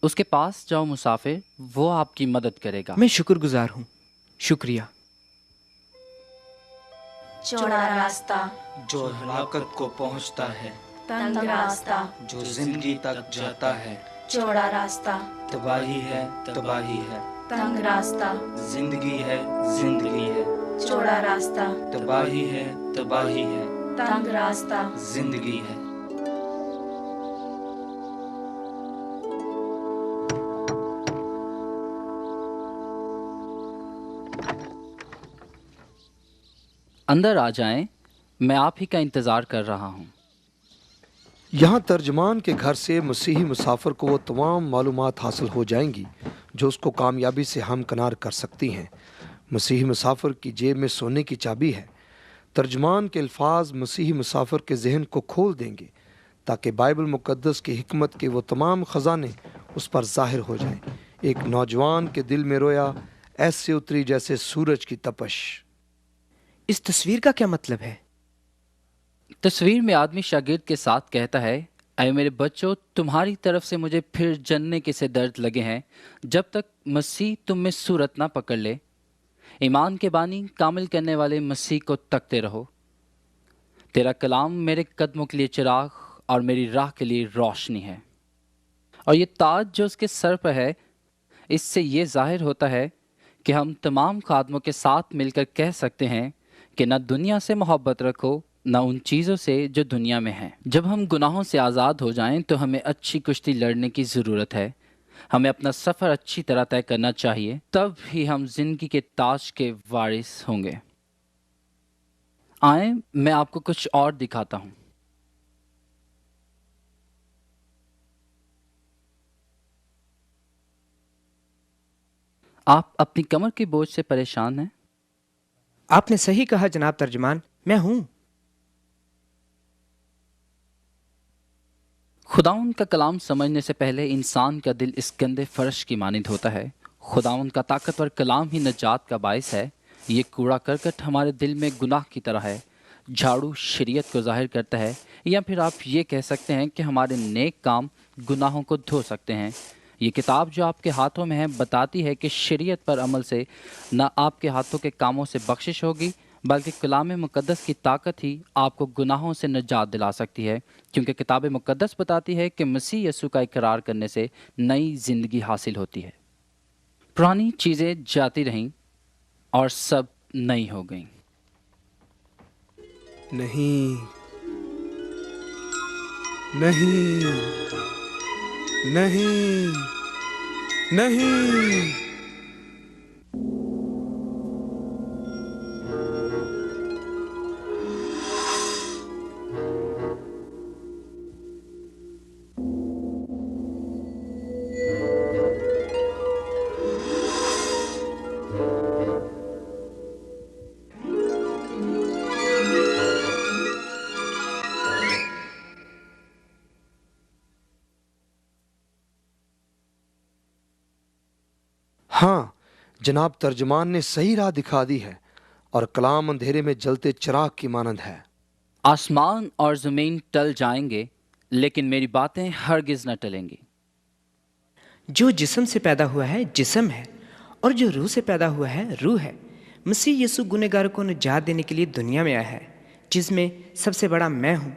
E: उसके पास जाओ मुसाफिर, वो आपकी मदद करेगा।
D: मैं शुक्रगुजार हूँ। शुक्रिया।
B: चौड़ा रास्ता,
C: जो हलाकत को पहुंचता है,
B: तंग रास्ता,
C: जो जिंदगी तक जाता है,
B: चौड़ा रास्ता,
C: तबाही है तबाही है,
B: तंग रास्ता,
C: जिंदगी है जिंदगी है,
B: चौड़ा रास्ता,
C: तबाही है तबाही है,
B: तंग रास्ता।
C: जिंदगी है।
E: अंदर आ जाएं, मैं आप ही का इंतज़ार कर रहा हूँ।
A: यहाँ तर्जमान के घर से मसीही मुसाफिर को वो तमाम मालूमात हासिल हो जाएंगी जो उसको कामयाबी से हमकनार कर सकती हैं। मसीही मुसाफिर की जेब में सोने की चाबी है। तर्जमान के अल्फाज मसीही मुसाफिर के जहन को खोल देंगे ताकि बाइबल मुकद्दस की हिकमत के वो तमाम ख़जाने उस पर ज़ाहिर हो जाएं। एक नौजवान के दिल में रोया ऐसे उतरी जैसे सूरज की तपश।
D: इस तस्वीर का क्या मतलब है?
E: तस्वीर में आदमी शागिर्द के साथ कहता है, ऐ मेरे बच्चों, तुम्हारी तरफ से मुझे फिर जनने के से दर्द लगे हैं, जब तक मसीह तुम में सूरत ना पकड़ ले। ईमान के बानी कामिल करने वाले मसीह को तकते रहो। तेरा कलाम मेरे कदमों के लिए चिराग और मेरी राह के लिए रोशनी है। और ये ताज जो उसके सर पर है, इससे ये जाहिर होता है कि हम तमाम खादमों के साथ मिलकर कह सकते हैं कि न दुनिया से मोहब्बत रखो, न उन चीज़ों से जो दुनिया में हैं। जब हम गुनाहों से आज़ाद हो जाएं तो हमें अच्छी कुश्ती लड़ने की ज़रूरत है। हमें अपना सफ़र अच्छी तरह तय करना चाहिए, तब ही हम जिंदगी के ताज के वारिस होंगे। आए, मैं आपको कुछ और दिखाता हूँ। आप अपनी कमर के बोझ से परेशान हैं?
D: आपने सही कहा जनाब तर्जमान, मैं हूं।
E: खुदाउन का कलाम समझने से पहले इंसान का दिल इस गंदे फर्श की मानिंद होता है। खुदाउन का ताकतवर कलाम ही नजात का बायस है। ये कूड़ा करकट हमारे दिल में गुनाह की तरह है। झाड़ू शरीयत को जाहिर करता है, या फिर आप ये कह सकते हैं कि हमारे नेक काम गुनाहों को धो सकते हैं। ये किताब जो आपके हाथों में है बताती है कि शरीयत पर अमल से न आपके हाथों के कामों से बख्शिश होगी, बल्कि कलाम मुक़द्दस की ताकत ही आपको गुनाहों से निजात दिला सकती है, क्योंकि किताब मुक़द्दस बताती है कि मसीह यीशु का इकरार करने से नई ज़िंदगी हासिल होती है। पुरानी चीज़ें जाती रहीं और सब नई हो गईं।
H: नहीं, नहीं, नहीं, नहीं।
A: हाँ, जनाब तर्जमान ने सही राह दिखा दी है और कलाम अंधेरे में जलते चिराग की मानंद है।
E: आसमान और ज़मीन टल जाएंगे, लेकिन मेरी बातें हरगिज़ न टलेंगी।
D: जो जिस्म से पैदा हुआ है जिस्म है, और जो रूह से पैदा हुआ है रूह है। मसीह यीशु गुनहगारों को निजात देने के लिए दुनिया में आया है, जिसमें सबसे बड़ा मैं हूँ।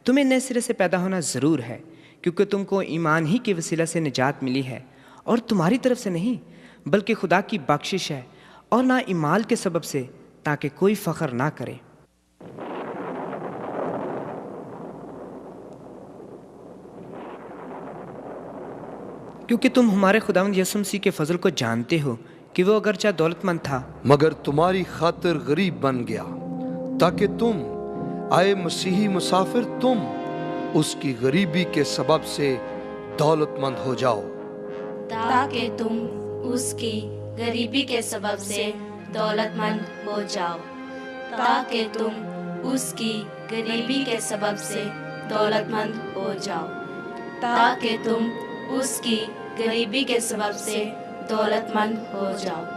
D: तुम्हें नए सिरे से पैदा होना ज़रूर है, क्योंकि तुमको ईमान ही के वसीला से निजात मिली है, और तुम्हारी तरफ से नहीं बल्कि खुदा की बख्शिश है, और ना ईमाल के सबब से, ताकि कोई फ़ख्र ना करे। क्योंकि तुम हमारे खुदावंद यीशु मसीह के फजल को जानते हो कि वो अगरचे दौलतमंद था,
A: मगर तुम्हारी खातिर गरीब बन गया, ताकि तुम आए मसीही मुसाफिर तुम उसकी गरीबी के सबब से दौलतमंद हो जाओ।
B: ताकि तुम उसकी गरीबी के सबब से दौलतमंद हो जाओ। ताकि तुम उसकी गरीबी के सबब से दौलतमंद हो जाओ। ताकि तुम उसकी गरीबी के सबब से दौलतमंद हो जाओ।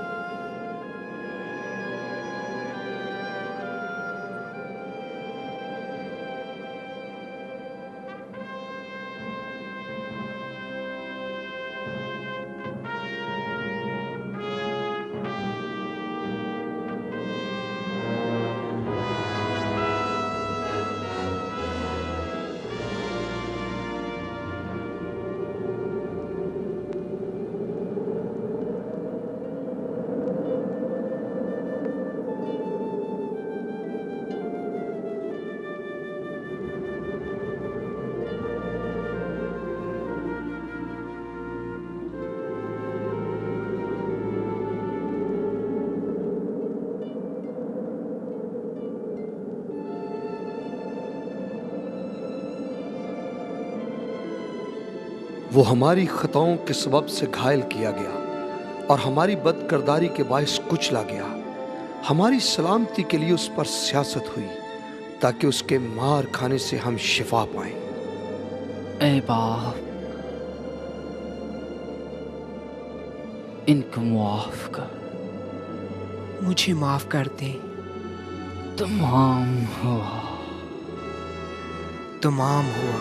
A: वो हमारी खताओं के सबब से घायल किया गया और हमारी बदकिरदारी के बायस कुचला गया। हमारी सलामती के लिए उस पर सियासत हुई, ताकि उसके मार खाने से हम शिफा पाएं।
E: ए बाप, इनको माफ कर।
D: मुझे माफ कर दे।
E: तमाम हुआ।
D: तमाम हुआ।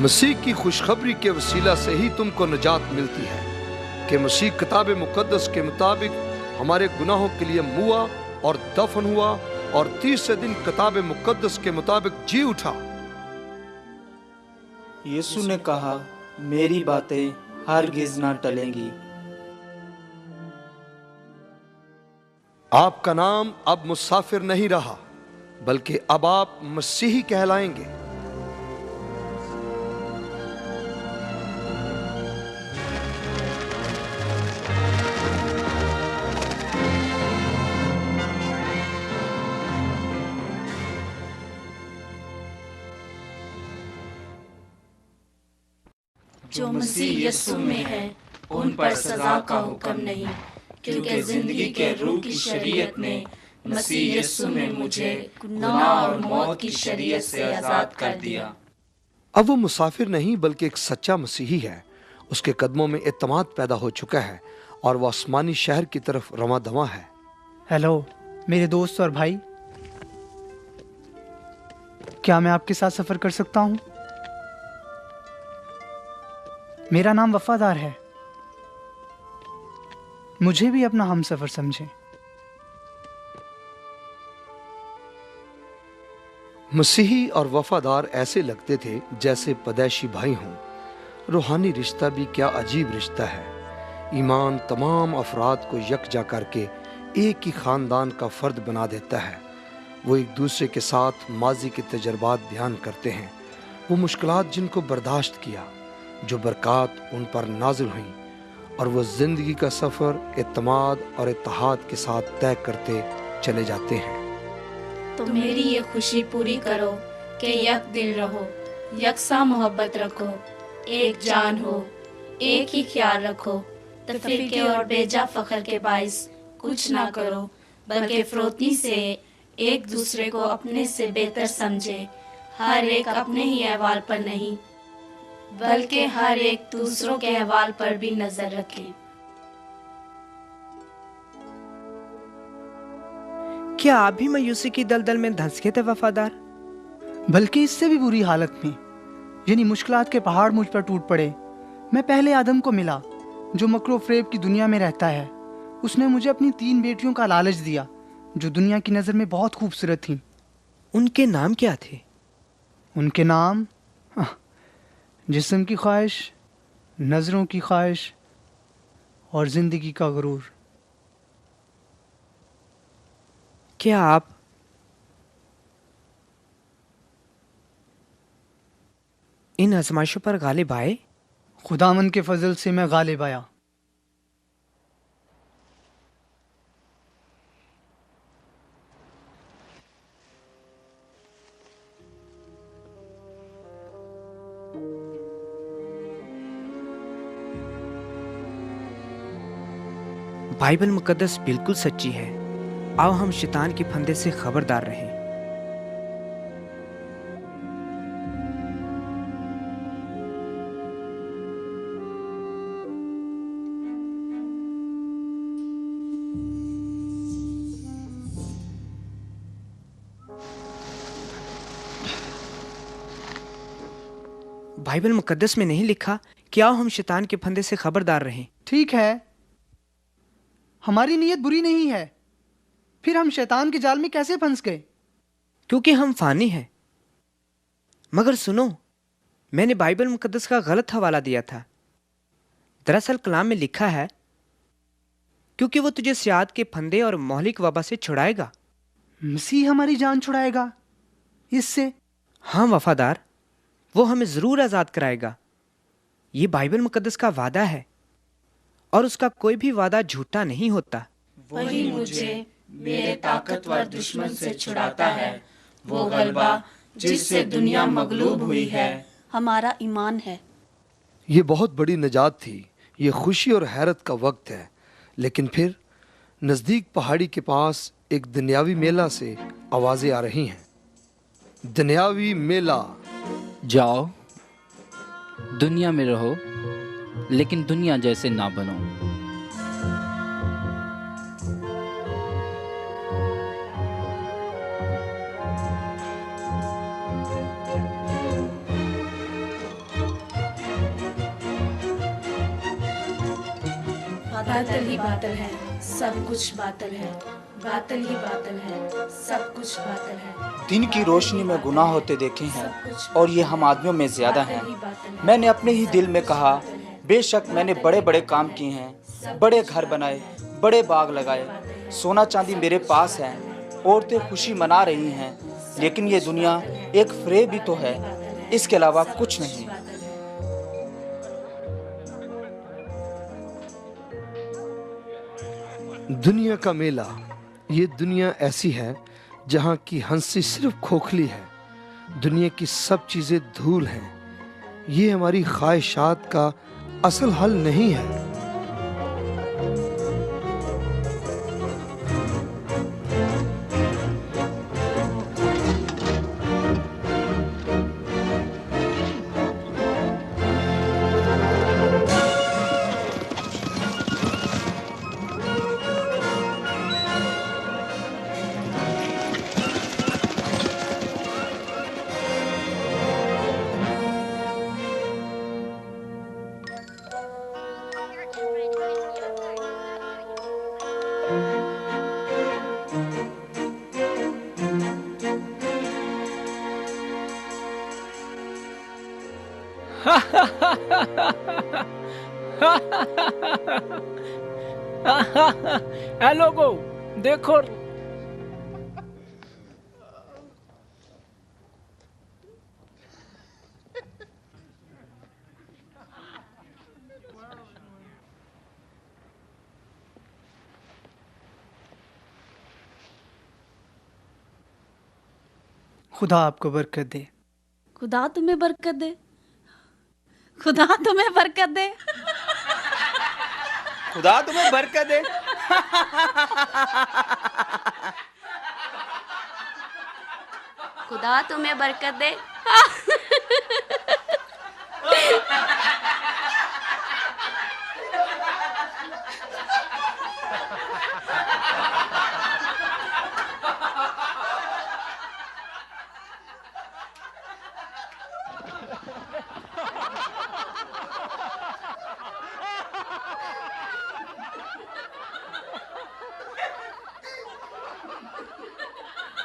A: मसीह की खुशखबरी के वसीला से ही तुमको निजात मिलती है कि मसीह किताब मुकद्दस के मुताबिक हमारे गुनाहों के लिए मुआ और दफन हुआ और तीसरे दिन किताब मुकद्दस के मुताबिक जी उठा।
C: यीशु ने कहा, मेरी बातें हरगिज ना टलेंगी।
A: आपका नाम अब मुसाफिर नहीं रहा, बल्कि अब आप मसीही कहलाएंगे।
B: जो मसीह यीशु में है उन पर सजा का हुक्म नहीं, क्योंकि जिंदगी के रूह की शरीयत ने मसीह यीशु में मुझे गुनाह और मौत की शरीयत से आजाद कर दिया।
A: अब वो मुसाफिर नहीं बल्कि एक सच्चा मसीही है। उसके कदमों में एतमाद पैदा हो चुका है और वो आसमानी शहर की तरफ रवां दवां है।
G: हेलो मेरे दोस्त और भाई, क्या मैं आपके साथ सफर कर सकता हूं? मेरा नाम वफादार है, मुझे भी अपना हमसफर समझें।
A: मसीही और वफादार ऐसे लगते थे जैसे पैदाइशी भाई हों। रूहानी रिश्ता भी क्या अजीब रिश्ता है। ईमान तमाम अफराद को यकजा करके एक ही खानदान का फर्द बना देता है। वो एक दूसरे के साथ माजी के तजर्बात बयान करते हैं, वो मुश्किलात जिनको बर्दाश्त किया, जो बरक़ात उन पर नाजिल हुई, और वो ज़िंदगी का सफ़र एतमाद और इत्तेहाद के साथ तय करते चले जाते हैं।
B: तो मेरी ये खुशी पूरी करो कि यक दिल रहो, यकसा मोहब्बत रखो, एक जान हो, एक ही ख्याल रखो, तफरीके और बेजा फख्र के बाइस कुछ ना करो, बल्कि फरोती से एक दूसरे को अपने से बेहतर समझे। हर एक अपने ही अहवाल पर नहीं बल्कि हर एक दूसरों के अहवाल पर भी नजर रखे।
D: क्या आप भी मायूसी की दलदल में धंस गए थे वफादार?
G: बल्कि इससे भी बुरी हालत में, यानी मुश्किलात के पहाड़ मुझ पर टूट पड़े। मैं पहले आदम को मिला जो मकरो फ्रेब की दुनिया में रहता है। उसने मुझे अपनी 3 बेटियों का लालच दिया जो दुनिया की नज़र में बहुत खूबसूरत थीं।
D: उनके नाम क्या थे?
G: उनके नाम जिस्म की ख्वाहिश, नज़रों की ख्वाहिश और ज़िंदगी का गुरूर।
D: क्या आप इन आजमाइशों पर गालिब आए?
G: खुदावन के फजल से मैं गालिब आया।
D: बाइबल मुकद्दस बिल्कुल सच्ची है। आओ हम शैतान के फंदे से खबरदार रहें। बाइबल मुकद्दस में नहीं लिखा कि आओ हम शैतान के फंदे से खबरदार रहें।
G: ठीक है, हमारी नीयत बुरी नहीं है, फिर हम शैतान के जाल में कैसे फंस गए?
D: क्योंकि हम फानी हैं। मगर सुनो, मैंने बाइबल मुकद्दस का गलत हवाला दिया था। दरअसल कलाम में लिखा है क्योंकि वो तुझे सियाद के फंदे और मोहलिक वबा से छुड़ाएगा।
G: मसीह हमारी जान छुड़ाएगा इससे?
D: हाँ वफादार, वो हमें जरूर आजाद कराएगा। ये बाइबल मुकद्दस का वादा है और उसका कोई भी वादा झूठा नहीं होता।
B: वही मुझे मेरे ताकतवर दुश्मन से छुड़ाता है। वो गलबा जिससे दुनिया मगलूब हुई है हमारा ईमान है।
A: ये बहुत बड़ी निजात थी। ये खुशी और हैरत का वक्त है। लेकिन फिर नज़दीक पहाड़ी के पास एक दुनियावी मेला से आवाज़ें आ रही हैं। दुनियावी मेला।
E: जाओ, दुनिया में रहो, लेकिन दुनिया जैसे ना बनो।
B: बातल ही बातल है, सब कुछ बातल है। बातल ही बातल है, सब कुछ बातल है।
C: दिन की रोशनी में गुनाह होते देखे हैं और ये हम आदमियों में ज्यादा हैं। मैंने अपने ही दिल में कहा, बेशक मैंने बड़े बड़े काम किए हैं, बड़े घर बनाए, बड़े बाग लगाए, सोना चांदी मेरे पास है, औरतें खुशी मना रही हैं, लेकिन ये दुनिया एक फ़रेब ही तो है, इसके अलावा कुछ नहीं।
A: दुनिया का मेला। ये दुनिया ऐसी है जहाँ की हंसी सिर्फ खोखली है। दुनिया की सब चीज़ें धूल हैं। ये हमारी ख्वाहिशात का असल हल नहीं है।
F: ए लोगो, देखो।
G: खुदा आपको बरकत दे।
B: खुदा तुम्हें बरकत दे। खुदा तुम्हें बरकत दे।
C: खुदा तुम्हें बरकत दे।
B: खुदा तुम्हें बरकत दे।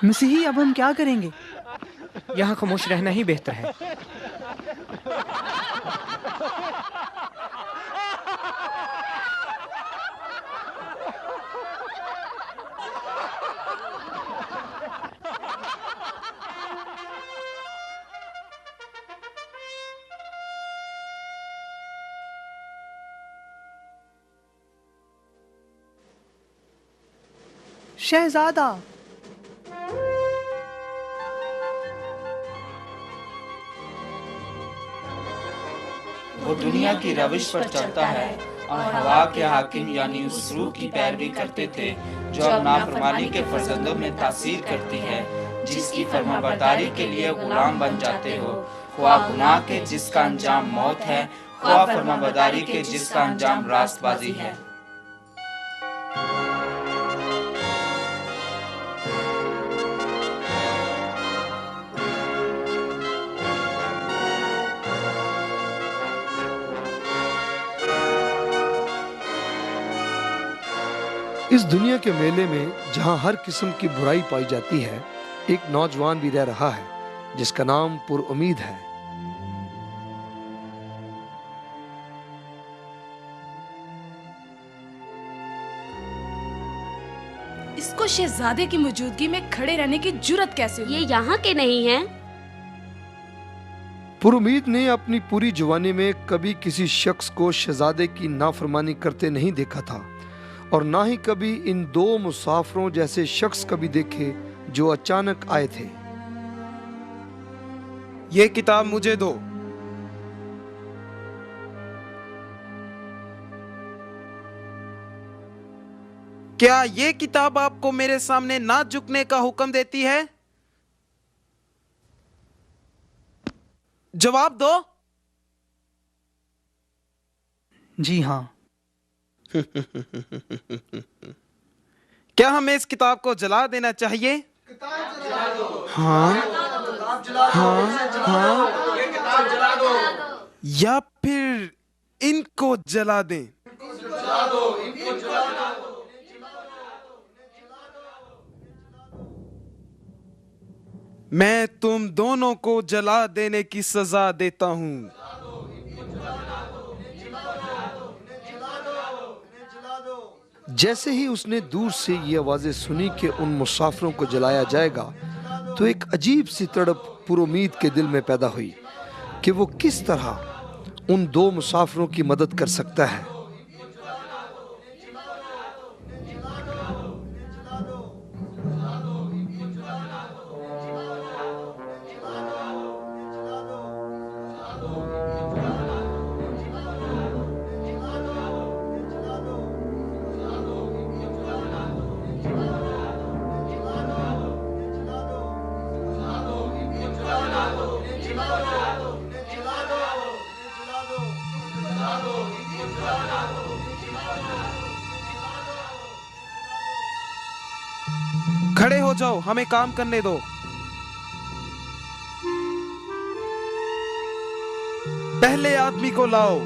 G: मसीही, अब हम क्या करेंगे?
D: यहाँ खामोश रहना ही बेहतर है।
G: शहजादा,
C: वो दुनिया की रविश पर चलता है और हवा के हाकिम यानी उस रूह की पैरवी करते थे जो अब नाफरमानी के फर्जंदों में तासीर करती है, जिसकी फरमाबरदारी के लिए गुलाम बन जाते हो, ख्वाह गुनाह के जिसका अंजाम मौत है, ख्वाह फरमाबरदारी के जिसका अंजाम रास्तबाजी है।
A: इस दुनिया के मेले में जहां हर किस्म की बुराई पाई जाती है, एक नौजवान भी रह रहा है जिसका नाम पुरुमीद है।
I: इसको शहजादे की मौजूदगी में खड़े रहने की जुर्रत कैसे हुई?
B: ये यहाँ के नहीं हैं।
A: पुरुमीद ने अपनी पूरी जवानी में कभी किसी शख्स को शहजादे की नाफरमानी करते नहीं देखा था और ना ही कभी इन दो मुसाफिरों जैसे शख्स कभी देखे जो अचानक आए थे।
H: ये किताब मुझे दो। क्या ये किताब आपको मेरे सामने ना झुकने का हुक्म देती है? जवाब दो।
G: जी हाँ।
H: क्या हमें इस किताब को जला देना चाहिए? हाँ, हाँ, हाँ, या फिर इनको जला दें? मैं तुम दोनों को जला देने की सजा देता हूं।
A: जैसे ही उसने दूर से ये आवाजें सुनी कि उन मुसाफिरों को जलाया जाएगा, तो एक अजीब सी तड़प पुरुमीद के दिल में पैदा हुई कि वो किस तरह उन दो मुसाफिरों की मदद कर सकता है।
H: खड़े हो जाओ, हमें काम करने दो। पहले आदमी को लाओ।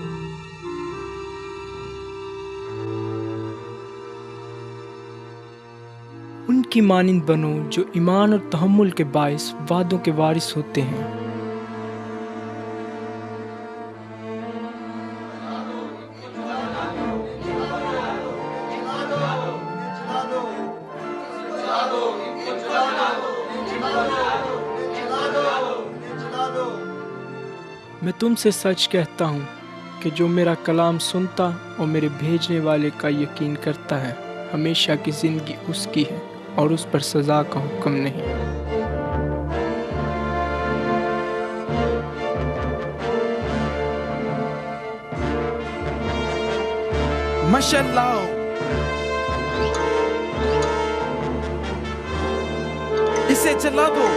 F: उनकी मानिंद बनो जो ईमान और तहम्मुल के बाइस वादों के वारिस होते हैं। मैं तुमसे सच कहता हूँ कि जो मेरा कलाम सुनता और मेरे भेजने वाले का यकीन करता है, हमेशा की जिंदगी उसकी है और उस पर सजा का हुक्म नहीं।
H: मशल लाओ। इसे जला दो।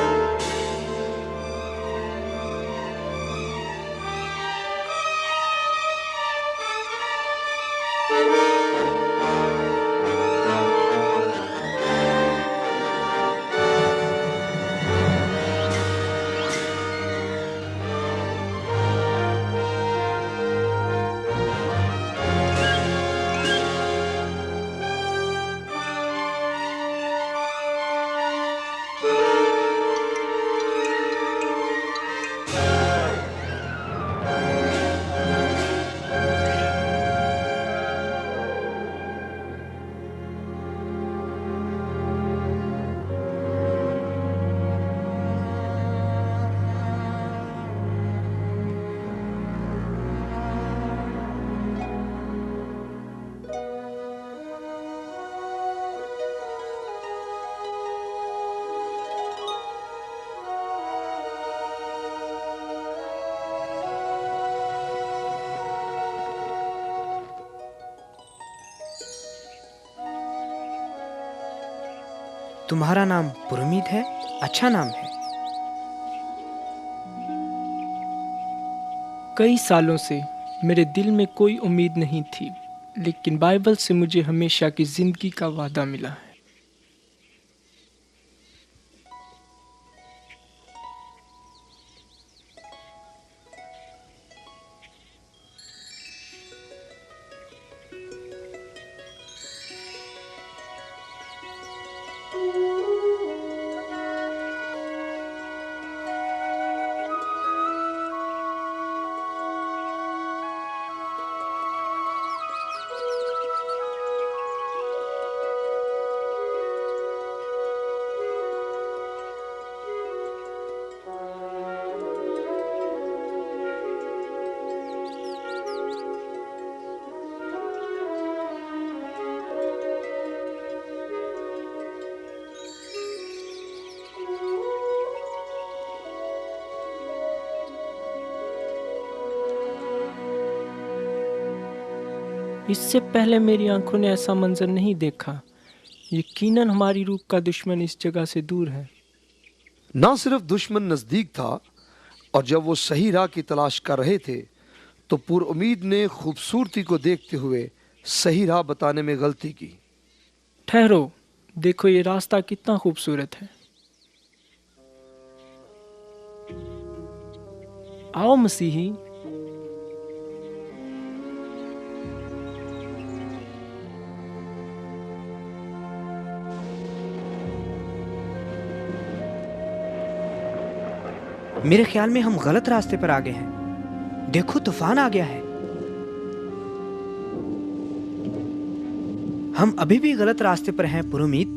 D: तुम्हारा नाम पुरमीत है, अच्छा नाम है।
F: कई सालों से मेरे दिल में कोई उम्मीद नहीं थी, लेकिन बाइबल से मुझे हमेशा की जिंदगी का वादा मिला है। इससे पहले मेरी आंखों ने ऐसा मंजर नहीं देखा। यकीनन हमारी रूह का दुश्मन इस जगह से दूर है।
A: ना सिर्फ दुश्मन नजदीक था, और जब वो सही राह की तलाश कर रहे थे तो पुरउमीद ने खूबसूरती को देखते हुए सही राह बताने में गलती की।
F: ठहरो, देखो ये रास्ता कितना खूबसूरत है। आओ मसीही।
D: मेरे ख्याल में हम गलत रास्ते पर आ गए हैं। देखो तूफान आ गया है। हम अभी भी गलत रास्ते पर हैं पुरमीत।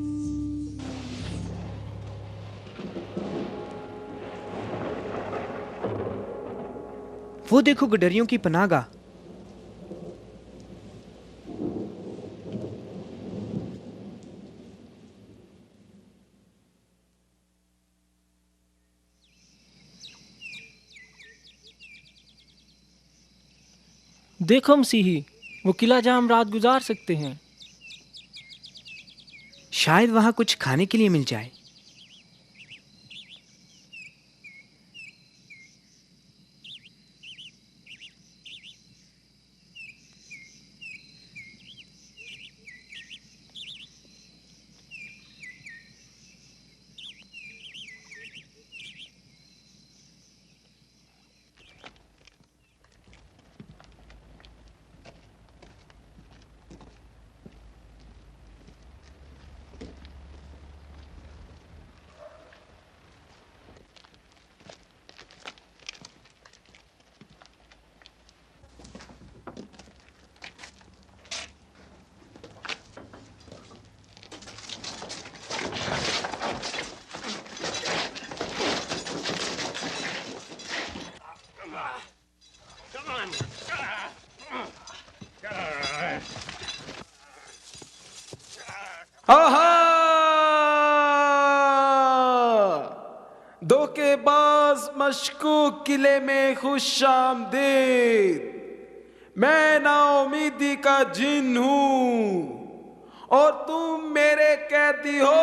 D: वो देखो गडरियों की पनाहगाह।
F: देखो मसीही, वो किला जहां हम रात गुजार सकते हैं।
D: शायद वहां कुछ खाने के लिए मिल जाए।
H: मशकूक किले में खुश आमदीद। मैं नाउमीदी का जिन हूं और तुम मेरे कैदी हो।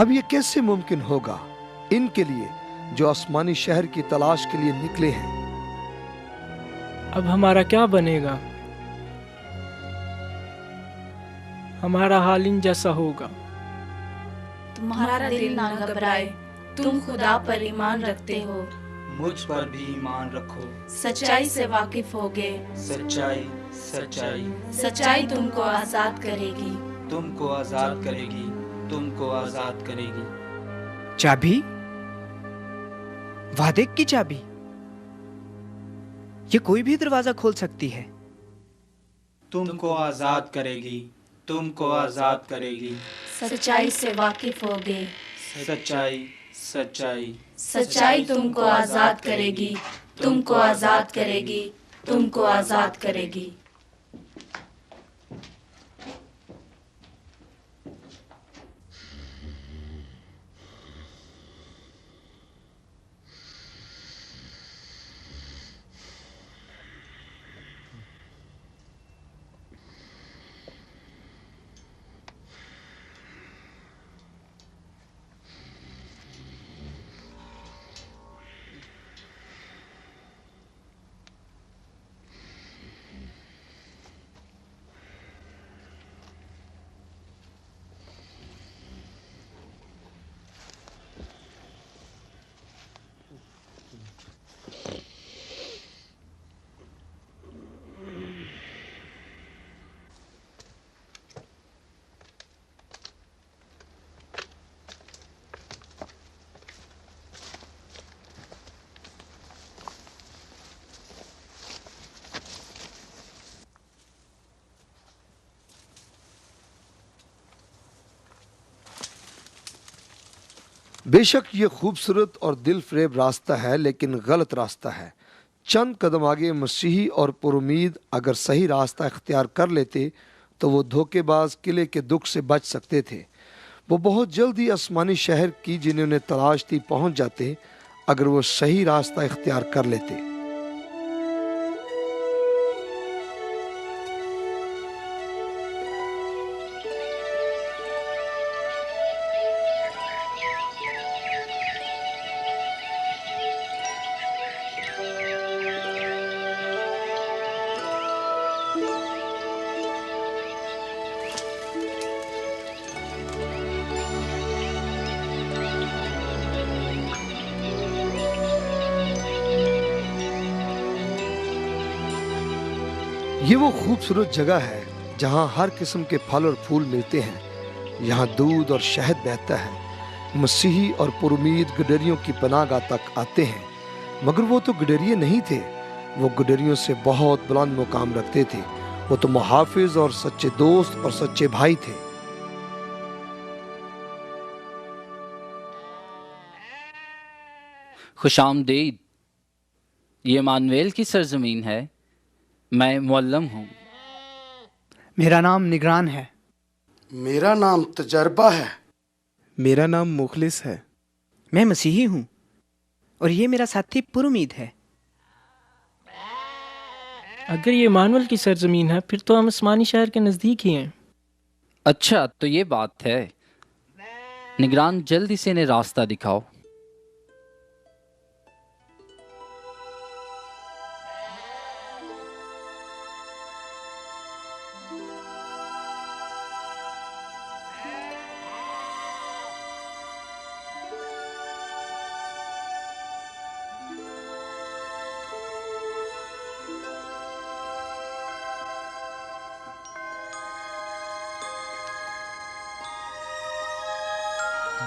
A: अब ये कैसे मुमकिन होगा इनके लिए जो आसमानी शहर की तलाश के लिए निकले हैं?
F: अब हमारा क्या बनेगा? हमारा हाल इन जैसा होगा।
B: तुम्हारा दिल ना घबराए, तुम खुदा पर ईमान रखते हो,
C: मुझ पर भी ईमान रखो।
B: सच्चाई से वाकिफ होगे,
C: सच्चाई सच्चाई
B: सच्चाई तुमको आजाद करेगी।
C: तुमको आजाद करेगी, तुमको आजाद करेगी।
D: चाबी? वादे की चाबी? ये कोई भी दरवाजा खोल सकती है।
C: तुमको आजाद करेगी, तुमको आजाद करेगी।
B: सच्चाई से वाकिफ होगे,
C: सच्चाई सच्चाई
B: सच्चाई तुमको आजाद करेगी, तुमको आजाद करेगी, तुमको आजाद करेगी।
A: बेशक ये खूबसूरत और दिल फरेब रास्ता है, लेकिन गलत रास्ता है। चंद कदम आगे मसीही और पुरुमीद अगर सही रास्ता इख्तियार कर लेते तो वो धोखेबाज किले के दुख से बच सकते थे। वो बहुत जल्दी आसमानी शहर की जिन्हें उन्हें तलाश थी पहुंच जाते अगर वो सही रास्ता इख्तियार कर लेते। ये वो खूबसूरत जगह है जहाँ हर किस्म के फल और फूल मिलते हैं। यहाँ दूध और शहद बहता है। मसीही और पुरुमीद गडरियों की पनाहगाह तक आते हैं, मगर वो तो गडरिये नहीं थे। वो गडरियों से बहुत बुलंद मुकाम रखते थे। वो तो मुहाफिज और सच्चे दोस्त और सच्चे भाई थे।
E: खुशामदीद। ये मानवेल की सरजमीन है। मैं मुअल्लम हूँ।
G: मेरा नाम निगरान है।
J: मेरा नाम तजर्बा है।
H: मेरा नाम मुखलिस है।
D: मैं मसीही हूँ और ये मेरा साथी पुरुमीद है।
F: अगर ये मानवल की सरजमीन है फिर तो हम आसमानी शहर के नज़दीक ही हैं।
E: अच्छा, तो ये बात है। निगरान, जल्दी से इन्हें रास्ता दिखाओ।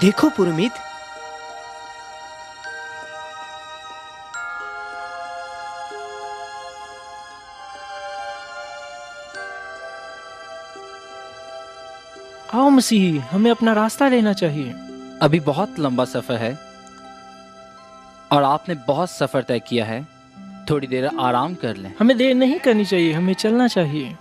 D: देखो पुरमीत,
F: आओ मसीही, हमें अपना रास्ता लेना चाहिए।
E: अभी बहुत लंबा सफ़र है और आपने बहुत सफ़र तय किया है। थोड़ी देर आराम कर लें।
F: हमें देर नहीं करनी चाहिए, हमें चलना चाहिए।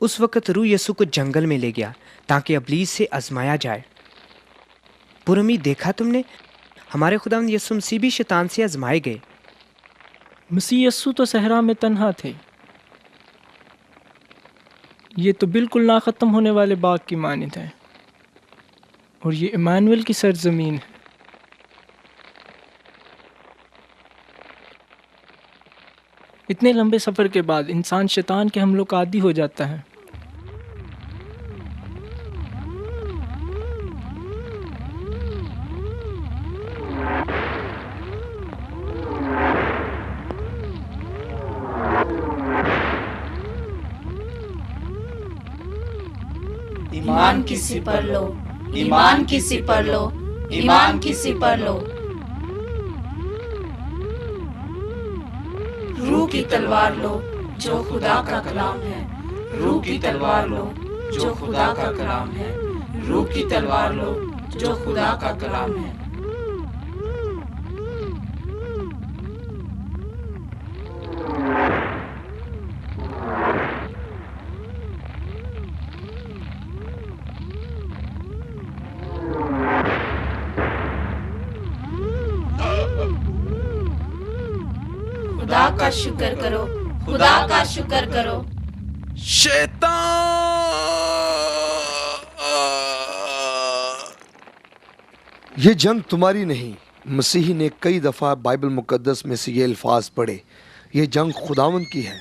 D: उस वक़्त रूह यीशु को जंगल में ले गया ताकि इब्लीस से आजमाया जाए। पुरमीत, देखा तुमने, हमारे खुदावंद यीशु मसीह भी शैतान से आजमाए गए।
F: मसीह यस्सु तो सहरा में तन्हा थे। ये तो बिल्कुल ना ख़त्म होने वाले बाग की मानिंद है, और ये इमानुएल की सरजमीन है। इतने लंबे सफ़र के बाद इंसान शैतान के हमलों का आदी हो जाता है।
B: ईमान की सिपर लो, ईमान की सिपर लो, ईमान की सिपर लो। रूह की तलवार लो जो खुदा का कलाम है, रूह की तलवार लो जो खुदा का कलाम है, रूह की तलवार लो जो खुदा का कलाम है। खुदा का शुक्र करो, खुदा का शुक्र करो।
A: ये जंग तुम्हारी नहीं। मसीही ने कई दफ़ा बाइबल मुकद्दस में से ये अल्फाज पढ़े, ये जंग खुदावंद की है,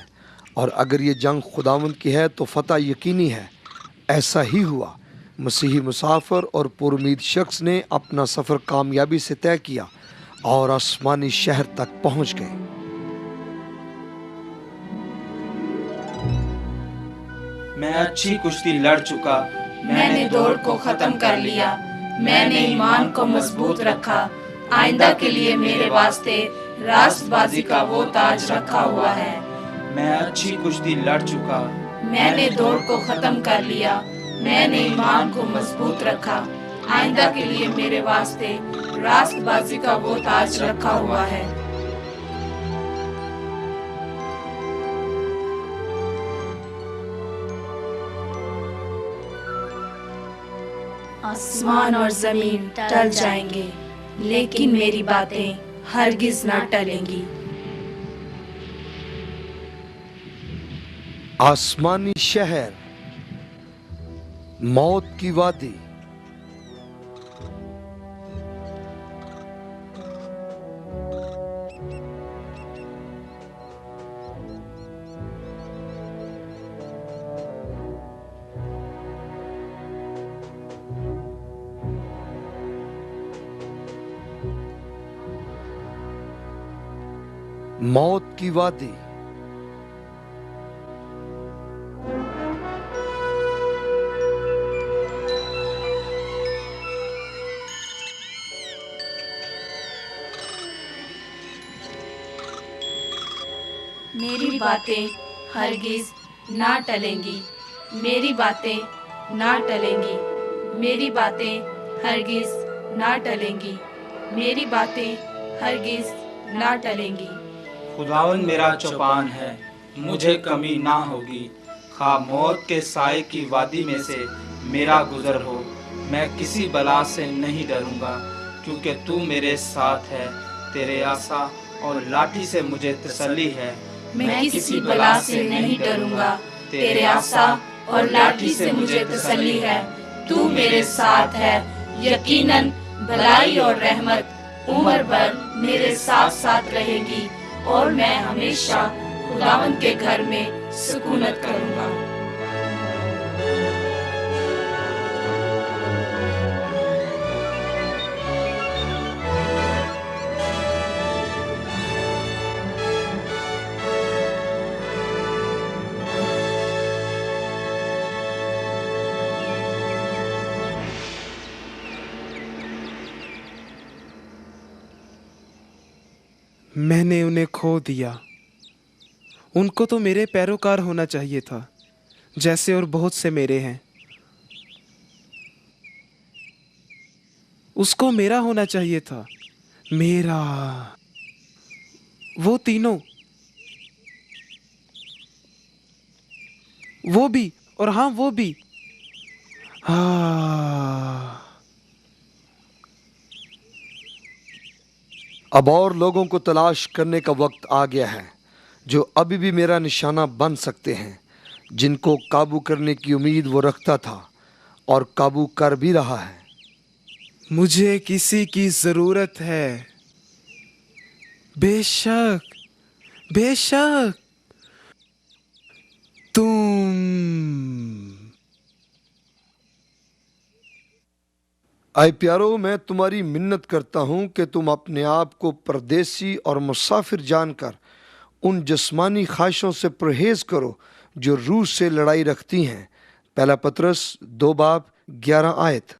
A: और अगर ये जंग खुदावंद की है तो फतह यकीनी है। ऐसा ही हुआ। मसीही मुसाफिर और पुरुमीद शख्स ने अपना सफ़र कामयाबी से तय किया और आसमानी शहर तक पहुंच गए।
C: मैं अच्छी कुश्ती लड़ चुका,
B: मैंने दौड़ को खत्म कर लिया, मैंने ईमान को मजबूत रखा। आइंदा के लिए मेरे वास्ते रास्तबाजी का वो ताज रखा हुआ है।
C: मैं अच्छी कुश्ती लड़ चुका,
B: मैंने दौड़ को खत्म कर लिया, मैंने ईमान को मजबूत रखा। आइंदा के लिए मेरे वास्ते रास्तबाजी का वो ताज रखा हुआ है। आसमान और जमीन टल जाएंगे, लेकिन मेरी बातें हरगिज ना टलेंगी।
A: आसमानी शहर, मौत की वादी। मौत की वादी।
B: मेरी बातें हरगिज ना टलेंगी, मेरी बातें ना टलेंगी, मेरी बातें हरगिज ना टलेंगी, मेरी बातें हरगिज ना टलेंगी।
C: खुदावन मेरा चौपान है, मुझे कमी ना होगी। खा मौत के साए की वादी में से मेरा गुजर हो, मैं किसी बला से नहीं डरूंगा, क्योंकि तू मेरे साथ है। तेरे आसा और लाठी से मुझे तसल्ली है।
B: मैं किसी बला से नहीं डरूंगा, तेरे आसा और लाठी से मुझे तसल्ली है। तू मेरे साथ है, यकीनन भलाई और रहमत उम्र भर मेरे साथ साथ रहेगी और मैं हमेशा खुदावंद के घर में सुकूनत करूंगा।
H: मैंने उन्हें खो दिया। उनको तो मेरे पैरोकार होना चाहिए था, जैसे और बहुत से मेरे हैं। उसको मेरा होना चाहिए था, मेरा। वो तीनों, वो भी, और हाँ वो भी। हाँ,
A: अब और लोगों को तलाश करने का वक्त आ गया है जो अभी भी मेरा निशाना बन सकते हैं, जिनको काबू करने की उम्मीद वो रखता था और काबू कर भी रहा है।
H: मुझे किसी की जरूरत है। बेशक, बेशक तुम।
A: आए प्यारो, मैं तुम्हारी मिन्नत करता हूं कि तुम अपने आप को परदेसी और मुसाफिर जानकर उन जिस्मानी ख्वाहिशों से परहेज करो जो रूह से लड़ाई रखती हैं। पहला पतरस 2 बाब 11 आयत।